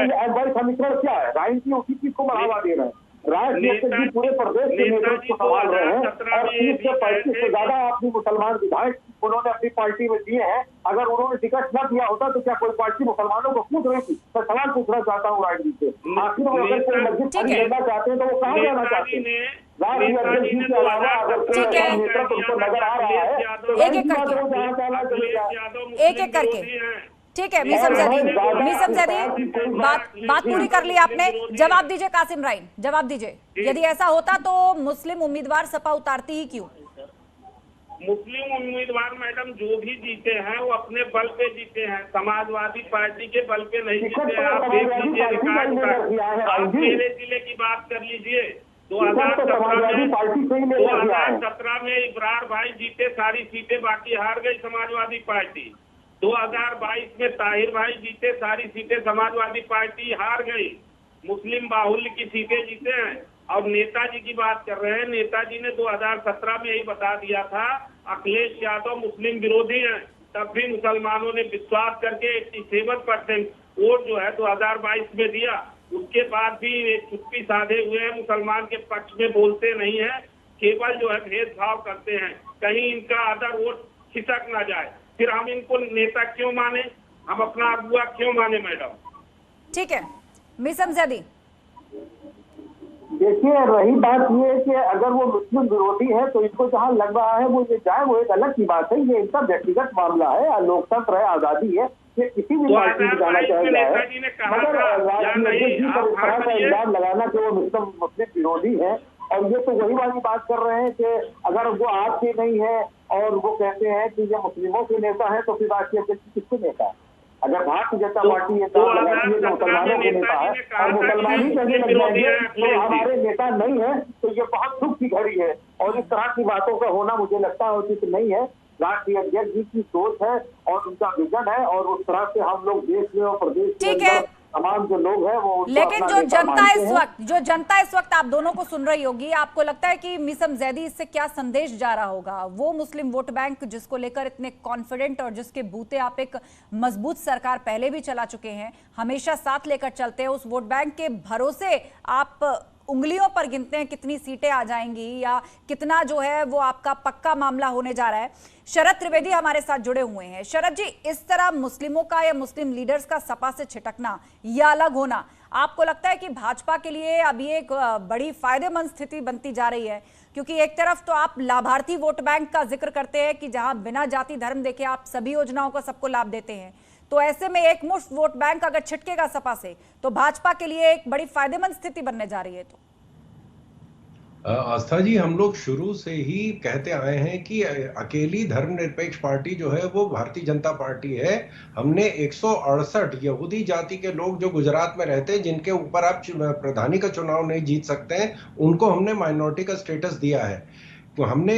समीकरण क्या है, राजनीति उसी चीज को बढ़ावा दे रहे हैं। राष्ट्रीय अध्यक्ष जी पूरे प्रदेश के नेतृत्व को संभाल रहे हैं और 30 से 35 से ज्यादा अपनी मुसलमान विधायक उन्होंने अपनी पार्टी में दिए हैं। अगर उन्होंने टिकट न दिया होता तो क्या कोई पार्टी मुसलमानों को पूछ रही थी? मैं सवाल पूछना चाहता हूँ राजनीति से। आखिर वो अगर कोई मस्जिद खड़ी करना चाहते हैं तो वो कहाँ जाना चाहते हैं? राष्ट्रीय अध्यक्ष जी के अलावा अगर कोई नेतृत्व उनको नजर आ रहा है तो एक एक करके। ठीक है मीसम जैदी बात पूरी कर ली आपने। जवाब दीजिए कासिम राइन, जवाब दीजिए। यदि ऐसा होता तो मुस्लिम उम्मीदवार सपा उतारती ही क्यों? मुस्लिम उम्मीदवार मैडम जो भी जीते हैं वो अपने बल पे जीते हैं, समाजवादी पार्टी के बल पे नहीं जीते हैं। आप देख लीजिए रिकॉर्ड, आप मेरे जिले की बात कर लीजिए। 2017 में इब्रार भाई जीते सारी सीटें, बाकी हार गई समाजवादी पार्टी। 2022 में ताहिर भाई जीते सारी सीटें, समाजवादी पार्टी हार गई। मुस्लिम बाहुल्य की सीटें जीते हैं। और नेताजी की बात कर रहे हैं, नेताजी ने 2017 में यही बता दिया था अखिलेश यादव मुस्लिम विरोधी हैं, तब भी मुसलमानों ने विश्वास करके 87% वोट जो है 2022 में दिया। उसके बाद भी चुप्पी साधे हुए हैं, मुसलमान के पक्ष में बोलते नहीं है, केवल जो है भेदभाव करते हैं, कहीं इनका आधा वोट खिसक ना जाए। फिर हम इनको नेता क्यों माने, हम अपना अगुआ क्यों माने मैडम? ठीक है मीसम जैदी। देखिए रही बात ये कि अगर वो मुस्लिम विरोधी है तो इनको जहाँ लग रहा है वो ये जाए, वो एक अलग की बात है। ये इनका व्यक्तिगत मामला है, लोकतंत्र है, आजादी है, ये किसी भी पार्टी में जाना चाहेगा है। मगर राष्ट्रीय अध्यक्ष जी पर इस तरह का इल्जाम लगाना कि वो मुस्लिम विरोधी है, और ये तो वही वाली बात कर रहे हैं कि अगर वो आपके नहीं है और वो कहते हैं कि ये मुस्लिमों के नेता है तो फिर राष्ट्रीय अध्यक्ष किसके नेता है? अगर भारतीय जनता पार्टी ये काम लगाती है तो मुसलमानों के नेता है और मुसलमान ही कहने लग जाएंगे तो हमारे नेता नहीं है, तो ये बहुत दुख की घड़ी है। और इस तरह की बातों का होना मुझे लगता है उचित नहीं है। राष्ट्रीय अध्यक्ष जी की सोच है और उनका विजन है, और उस तरह से हम लोग देश में और प्रदेश के अंदर तमाम जो लोग हैं वो, लेकिन जो जनता इस वक्त आप दोनों को सुन रही होगी, आपको लगता है कि मीसम जैदी इससे क्या संदेश जा रहा होगा? वो मुस्लिम वोट बैंक जिसको लेकर इतने कॉन्फिडेंट और जिसके बूते आप एक मजबूत सरकार पहले भी चला चुके हैं, हमेशा साथ लेकर चलते हैं, उस वोट बैंक के भरोसे आप उंगलियों पर गिनते हैं कितनी सीटें आ जाएंगी या कितना जो है वो आपका पक्का मामला होने जा रहा है। शरद त्रिवेदी हमारे साथ जुड़े हुए हैं। शरद जी, इस तरह मुस्लिमों का या मुस्लिम लीडर्स का सपा से छिटकना या अलग होना, आपको लगता है कि भाजपा के लिए अभी एक बड़ी फायदेमंद स्थिति बनती जा रही है? क्योंकि एक तरफ तो आप लाभार्थी वोट बैंक का जिक्र करते हैं कि जहां बिना जाति धर्म देखे आप सभी योजनाओं का सबको लाभ देते हैं, तो ऐसे में एक मुश्त वोट बैंक अगर छिटकेगा सपा से तो भाजपा के लिए एक बड़ी फायदेमंद स्थिति बनने जा रही है। तो आस्था जी, हम लोग शुरू से ही कहते आए हैं कि अकेली धर्मनिरपेक्ष पार्टी जो है वो भारतीय जनता पार्टी है। हमने 168 यहूदी जाति के लोग जो गुजरात में रहते हैं, जिनके ऊपर आप प्रधानी का चुनाव नहीं जीत सकते हैं, उनको हमने माइनॉरिटी का स्टेटस दिया है। तो हमने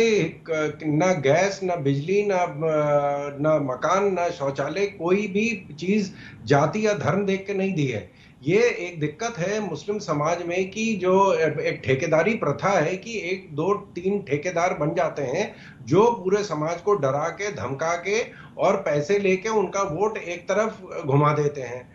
ना गैस, ना बिजली, ना मकान, ना शौचालय, कोई भी चीज जाति या धर्म देख के नहीं दी है। ये एक दिक्कत है मुस्लिम समाज में कि जो एक ठेकेदारी प्रथा है कि 1, 2, 3 ठेकेदार बन जाते हैं जो पूरे समाज को डरा के, धमका के और पैसे लेके उनका वोट एक तरफ घुमा देते हैं।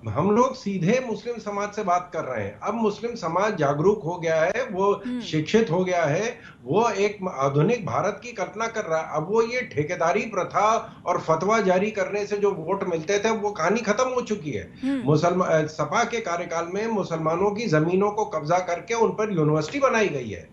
हम लोग सीधे मुस्लिम समाज से बात कर रहे हैं। अब मुस्लिम समाज जागरूक हो गया है, वो शिक्षित हो गया है, वो एक आधुनिक भारत की कल्पना कर रहा है। अब वो ये ठेकेदारी प्रथा और फतवा जारी करने से जो वोट मिलते थे वो कहानी खत्म हो चुकी है। सपा के कार्यकाल में मुसलमानों की जमीनों को कब्जा करके उन पर यूनिवर्सिटी बनाई गई है।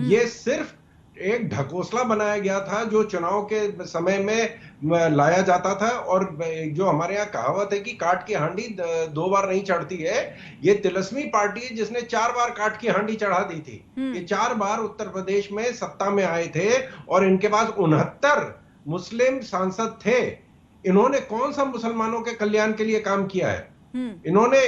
ये सिर्फ एक ढकोसला बनाया गया था जो चुनाव के समय में लाया जाता था। और जो हमारे यहाँ कहावत है कि काट की हांडी 2 बार नहीं चढ़ती है, ये तिलस्मी पार्टी है जिसने 4 बार काट की हांडी चढ़ा दी थी। ये 4 बार उत्तर प्रदेश में सत्ता में आए थे और इनके पास 69 मुस्लिम सांसद थे। इन्होंने कौन सा मुसलमानों के कल्याण के लिए काम किया है? इन्होंने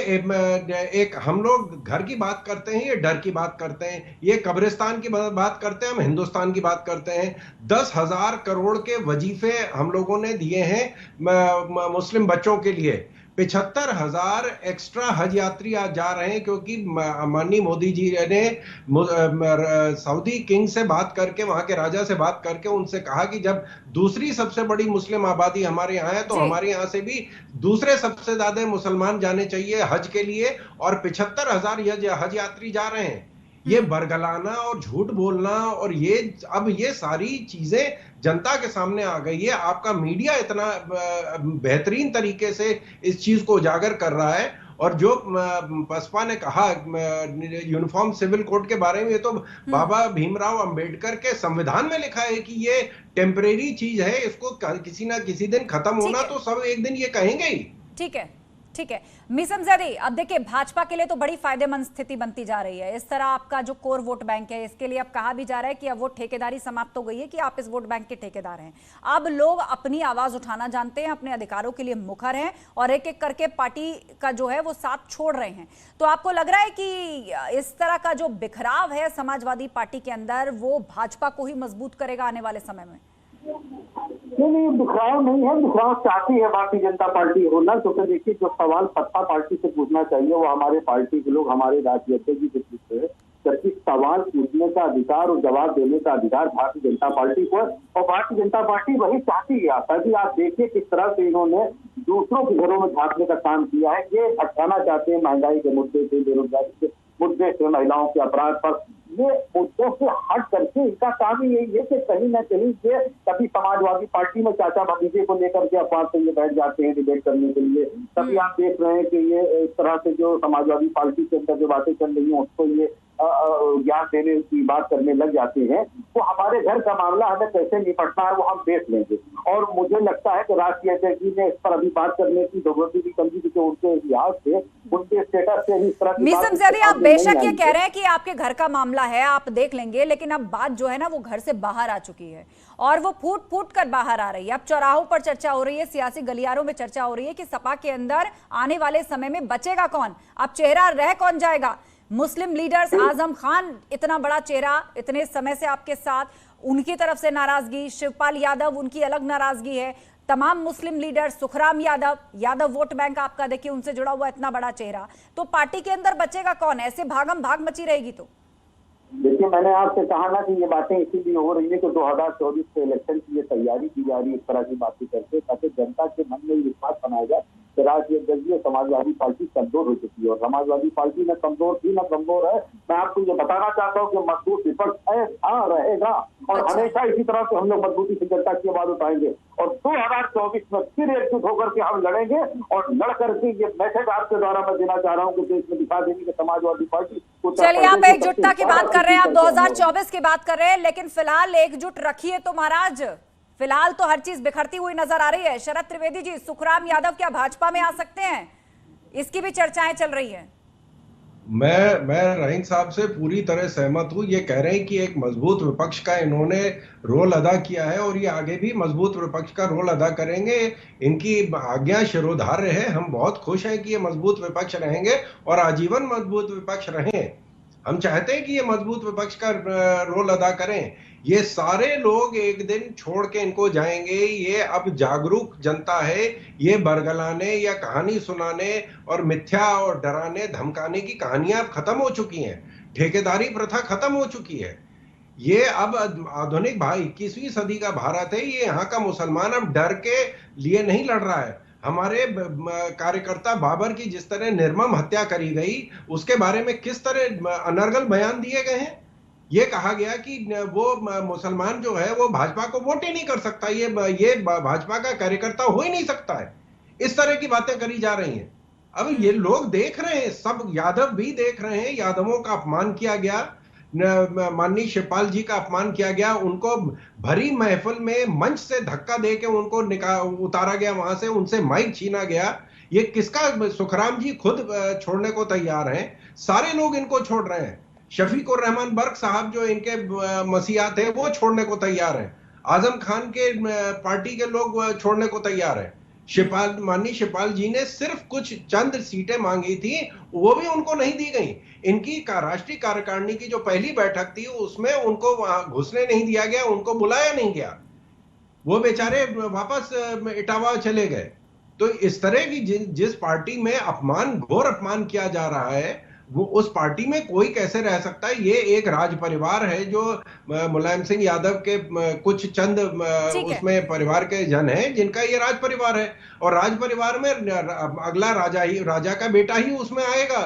एक हम लोग घर की बात करते हैं, ये डर की बात करते हैं, ये कब्रिस्तान की बात करते हैं, हम हिंदुस्तान की बात करते हैं। 10,000 करोड़ के वजीफे हम लोगों ने दिए हैं मुस्लिम बच्चों के लिए। 75,000 एक्स्ट्रा हज यात्री आज जा रहे हैं क्योंकि माननीय मोदी जी ने सऊदी किंग से बात करके, वहां के राजा से बात करके उनसे कहा कि जब दूसरी सबसे बड़ी मुस्लिम आबादी हमारे यहाँ है तो हमारे यहाँ से भी दूसरे सबसे ज्यादा मुसलमान जाने चाहिए हज के लिए। और 75,000 हज यात्री जा रहे हैं। ये बरगलाना और झूठ बोलना और ये सारी चीजें जनता के सामने आ गई है। आपका मीडिया इतना बेहतरीन तरीके से इस चीज को उजागर कर रहा है। और जो बसपा ने कहा यूनिफॉर्म सिविल कोड के बारे में, ये तो बाबा भीमराव अंबेडकर के संविधान में लिखा है कि ये टेम्परेरी चीज है, इसको किसी ना किसी दिन खत्म होना, तो सब एक दिन ये कहेंगे ही। ठीक है, ठीक है। मीसम ज़ैदी, अब देखिए भाजपा के लिए तो बड़ी फायदेमंद स्थिति बनती जा रही है। इस तरह आपका जो कोर वोट बैंक है, इसके लिए अब कहा भी जा रहा है कि अब वो ठेकेदारी समाप्त हो गई है कि आप इस वोट बैंक के ठेकेदार हैं। अब लोग अपनी आवाज उठाना जानते हैं, अपने अधिकारों के लिए मुखर हैं और एक एक करके पार्टी का जो है वो साथ छोड़ रहे हैं। तो आपको लग रहा है कि इस तरह का जो बिखराव है समाजवादी पार्टी के अंदर, वो भाजपा को ही मजबूत करेगा आने वाले समय में? नहीं, बिखराव नहीं है। बिखराव चाहती है भारतीय जनता पार्टी होना। क्योंकि देखिए, जो सवाल सत्ता पार्टी से पूछना चाहिए वो हमारे पार्टी के लोग, हमारे राज्य अध्यक्ष जी से पूछते हैं, जबकि सवाल पूछने का अधिकार और जवाब देने का अधिकार भारतीय जनता पार्टी को है। और भारतीय जनता पार्टी वही चाहती है। तभी आप देखिए किस तरह से इन्होंने दूसरों के घरों में झांकने का काम किया है। ये भटकाना चाहते हैं महंगाई के मुद्दे से, बेरोजगारी के मुद्दे से, महिलाओं के अपराध पर। ये मुद्दों से हट करके इनका काम ही यही है कि कहीं ना कहीं ये कभी समाजवादी पार्टी में चाचा भतीजे को लेकर के अफवाह से ये बैठ जाते हैं डिबेट करने के लिए। तभी आप देख रहे हैं कि ये इस तरह से जो समाजवादी पार्टी के अंदर जो बातें चल रही हैं उसको ये ज्ञान देने की बात करने लग जाते हैं। तो हमारे घर का मामला हमें कैसे निपटना है वो हम देख लेंगे। और मुझे लगता है कि राष्ट्रीय अध्यक्ष जी ने इस पर अभी बात करने की जरूरत भी कमी थी, उनके इतिहास से, उनके स्टेटस से इस तरह की मीसम ज़ैदी, आप बेशक ये कह रहे हैं कि आपके घर का मामला है, आप देख लेंगे, लेकिन अब बात जो है ना वो घर से बाहर आ चुकी है और वो फूट फूट कर बाहर आ रही है। अब चौराहों पर चर्चा हो रही है, सियासी गलियारों में चर्चा हो रही है कि सपा के अंदर आने वाले समय में बचेगा कौन, अब चेहरा रह कौन जाएगा। मुस्लिम लीडर्स, आजम खान इतना बड़ा चेहरा इतने समय से आपके साथ, उनकी तरफ से नाराजगी, शिवपाल यादव उनकी अलग नाराजगी है, तमाम Muslim leader, Sukhram Yadav vote bank आपका देखिए उनसे जुड़ा हुआ इतना बड़ा चेहरा, तो पार्टी के अंदर बचेगा कौन? ऐसे भागम भाग मची रहेगी तो देखिए, मैंने आपसे कहा ना कि ये बातें इसीलिए हो रही है कि 2024 के इलेक्शन की ये तैयारी की जा रही है इस तरह की बातें करके, ताकि जनता के मन में विश्वास बनाया जाए कि राष्ट्रीय अध्यक्ष समाजवादी पार्टी कमजोर हो चुकी है। और समाजवादी पार्टी न कमजोर थी न कमजोर है। मैं आपको ये बताना चाहता हूँ कि मजबूत विपक्ष है, रहेगा और हमेशा इसी तरह से हम लोग मजबूती से जनता की आवाज उठाएंगे। और 2024 में फिर एकजुट होकर के हम लड़ेंगे और लड़ करके ये मैसेज आपके द्वारा मैं देना चाह रहा हूँ कि देश में दिखा देंगे कि समाजवादी पार्टी। चलिए, आप एकजुटता की बात कर रहे हैं, आप 2024 की बात कर रहे हैं, लेकिन फिलहाल एकजुट रखिए तो महाराज, फिलहाल तो हर चीज बिखरती हुई नजर आ रही है। शरद त्रिवेदी जी, सुखराम यादव क्या भाजपा में आ सकते हैं? इसकी भी चर्चाएं चल रही हैं। मैं रहीम साहब से पूरी तरह सहमत हूँ। ये कह रहे हैं कि एक मजबूत विपक्ष का इन्होंने रोल अदा किया है और ये आगे भी मजबूत विपक्ष का रोल अदा करेंगे। इनकी आज्ञा शिरोधार्य है। हम बहुत खुश हैं कि ये मजबूत विपक्ष रहेंगे और आजीवन मजबूत विपक्ष रहें। हम चाहते हैं कि ये मजबूत विपक्ष का रोल अदा करें। ये सारे लोग एक दिन छोड़ के इनको जाएंगे। ये अब जागरूक जनता है। ये बरगलाने या कहानी सुनाने और मिथ्या और डराने धमकाने की कहानियां अब खत्म हो चुकी हैं। ठेकेदारी प्रथा खत्म हो चुकी है। ये अब आधुनिक 21वीं सदी का भारत है। ये यहाँ का मुसलमान अब डर के लिए नहीं लड़ रहा है। हमारे कार्यकर्ता बाबर की जिस तरह निर्मम हत्या करी गई, उसके बारे में किस तरह अनर्गल बयान दिए गए हैं। ये कहा गया कि वो मुसलमान जो है वो भाजपा को वोट ही नहीं कर सकता, ये भाजपा का कार्यकर्ता हो ही नहीं सकता है। इस तरह की बातें करी जा रही हैं। अब ये लोग देख रहे हैं, सब यादव भी देख रहे हैं, यादवों का अपमान किया गया, माननीय शिवपाल जी का अपमान किया गया, उनको भरी महफिल में मंच से धक्का देके उनको उतारा गया, वहां से उनसे माइक छीना गया। ये किसका? सुखराम जी खुद छोड़ने को तैयार हैं, सारे लोग इनको छोड़ रहे हैं। शफीक उर रहमान बर्क साहब जो इनके मसीहा थे वो छोड़ने को तैयार हैं। आजम खान के पार्टी के लोग छोड़ने को तैयार हैं। माननीय शिवपाल जी ने सिर्फ कुछ चंद सीटें मांगी थी, वो भी उनको नहीं दी गई। इनकी राष्ट्रीय कार्यकारिणी की जो पहली बैठक थी उसमें उनको वहां घुसने नहीं दिया गया, उनको बुलाया नहीं गया, वो बेचारे वापस इटावा चले गए। तो इस तरह की जिस पार्टी में अपमान, घोर अपमान किया जा रहा है, वो उस पार्टी में कोई कैसे रह सकता है? ये एक राज परिवार है जो मुलायम सिंह यादव के कुछ चंद उसमें परिवार के जन हैं जिनका ये राज परिवार है, और राज परिवार में अगला राजा का बेटा ही उसमें आएगा।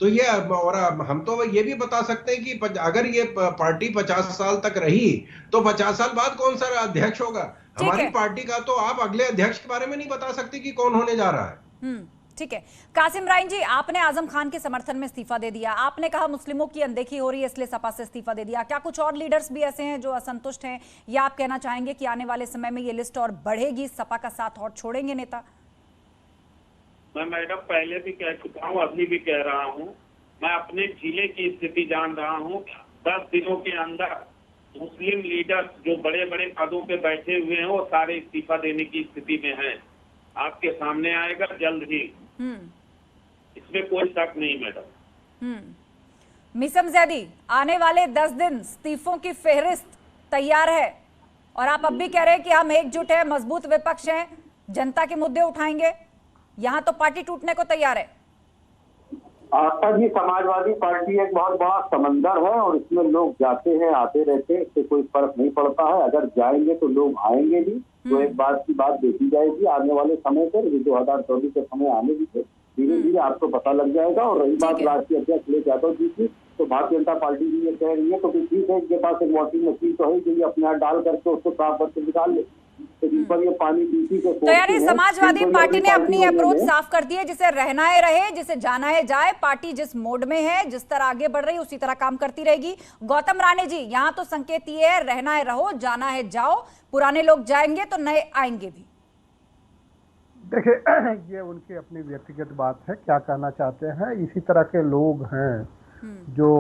तो ये, और हम तो ये भी बता सकते हैं कि अगर ये पार्टी 50 साल तक रही तो 50 साल बाद कौन सा अध्यक्ष होगा हमारी पार्टी का, तो आप अगले अध्यक्ष के बारे में नहीं बता सकते कि कौन होने जा रहा है। ठीक है। कासिम राइन जी, आपने आजम खान के समर्थन में इस्तीफा दे दिया, आपने कहा मुस्लिमों की अनदेखी हो रही है इसलिए सपा से इस्तीफा दे दिया। क्या कुछ और लीडर्स भी ऐसे हैं जो असंतुष्ट हैं, या आप कहना चाहेंगे कि आने वाले समय में ये लिस्ट और बढ़ेगी, सपा का साथ और छोड़ेंगे नेता? मैं मैडम पहले भी कह चुका हूँ, अभी भी कह रहा हूँ, मैं अपने जिले की स्थिति जान रहा हूँ। 10 दिनों के अंदर मुस्लिम लीडर्स जो बड़े बड़े पदों पे बैठे हुए हैं वो सारे इस्तीफा देने की स्थिति में हैं। आपके सामने आएगा जल्द ही, इसमें कोई शक नहीं मैडम। मिसम जैदी, आने वाले 10 दिन इस्तीफों की फेहरिस्त तैयार है, और आप अब भी कह रहे हैं कि हम एकजुट है, मजबूत विपक्ष है, जनता के मुद्दे उठाएंगे। यहाँ तो पार्टी टूटने को तैयार है। आस्था जी, समाजवादी पार्टी एक बहुत बड़ा समंदर है और इसमें लोग जाते हैं आते रहते हैं, इससे कोई फर्क नहीं पड़ता है। अगर जाएंगे तो लोग आएंगे भी, तो एक बात की बात देखी जाएगी आने वाले समय पर। 2024 के समय आने दीजिए, धीरे धीरे आपको पता लग जाएगा। और रही बात राष्ट्रीय अध्यक्ष अखिलेश यादव जी की, तो भारतीय जनता पार्टी भी ये कह रही है तो ठीक है, इनके पास एक वोटिंग मशीन तो है जो ये अपने हाथ डाल करके उसको साफ करके निकाल ले। तो यानी समाजवादी पार्टी ने अपनी अप्रोच साफ कर दी है, जिसे रहना है रहे, जिसे जाना है जाए। पार्टी जिस मोड में है, जिस तरह आगे बढ़ रही है, उसी तरह काम करती रहेगी। गौतम राणे जी, यहाँ तो संकेत ये है, रहना है रहो, जाना है जाओ, पुराने लोग जाएंगे तो नए आएंगे भी। देखिए, ये उनकी अपनी व्यक्तिगत बात है, क्या कहना चाहते हैं। इसी तरह के लोग हैं जो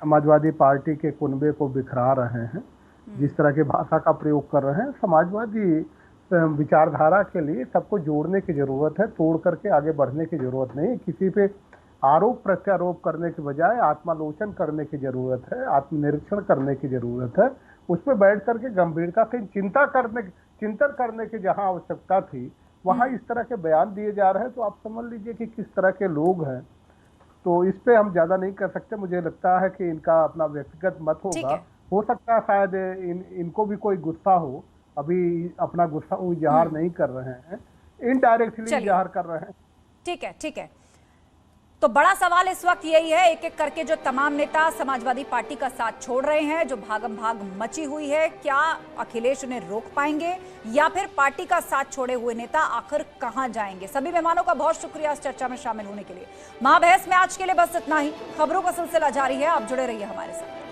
समाजवादी पार्टी के कुनबे को बिखरा रहे हैं, जिस तरह की भाषा का प्रयोग कर रहे हैं। समाजवादी विचारधारा के लिए सबको जोड़ने की जरूरत है, तोड़ करके आगे बढ़ने की जरूरत नहीं। किसी पे आरोप प्रत्यारोप करने के बजाय आत्मालोचन करने की जरूरत है, आत्मनिरीक्षण करने की जरूरत है। उस पर बैठ करके गंभीरता से चिंतन करने की जहां आवश्यकता थी, वहां इस तरह के बयान दिए जा रहे हैं। तो आप समझ लीजिए कि किस तरह के लोग हैं। तो इस पे हम ज्यादा नहीं कर सकते। मुझे लगता है कि इनका अपना व्यक्तिगत मत होगा। हो सकता है शायद इनको भी कोई गुस्सा हो, अभी अपना गुस्सा इजहार नहीं कर रहे हैं, इनडायरेक्टली इजहार कर रहे हैं। ठीक है, ठीक है। तो बड़ा सवाल इस वक्त यही है, एक एक करके जो तमाम नेता समाजवादी पार्टी का साथ छोड़ रहे हैं, जो भागम भाग मची हुई है, क्या अखिलेश उन्हें रोक पाएंगे, या फिर पार्टी का साथ छोड़े हुए नेता आखिर कहां जाएंगे। सभी मेहमानों का बहुत शुक्रिया इस चर्चा में शामिल होने के लिए। महाबहस में आज के लिए बस इतना ही। खबरों का सिलसिला जारी है, आप जुड़े रहिए हमारे साथ।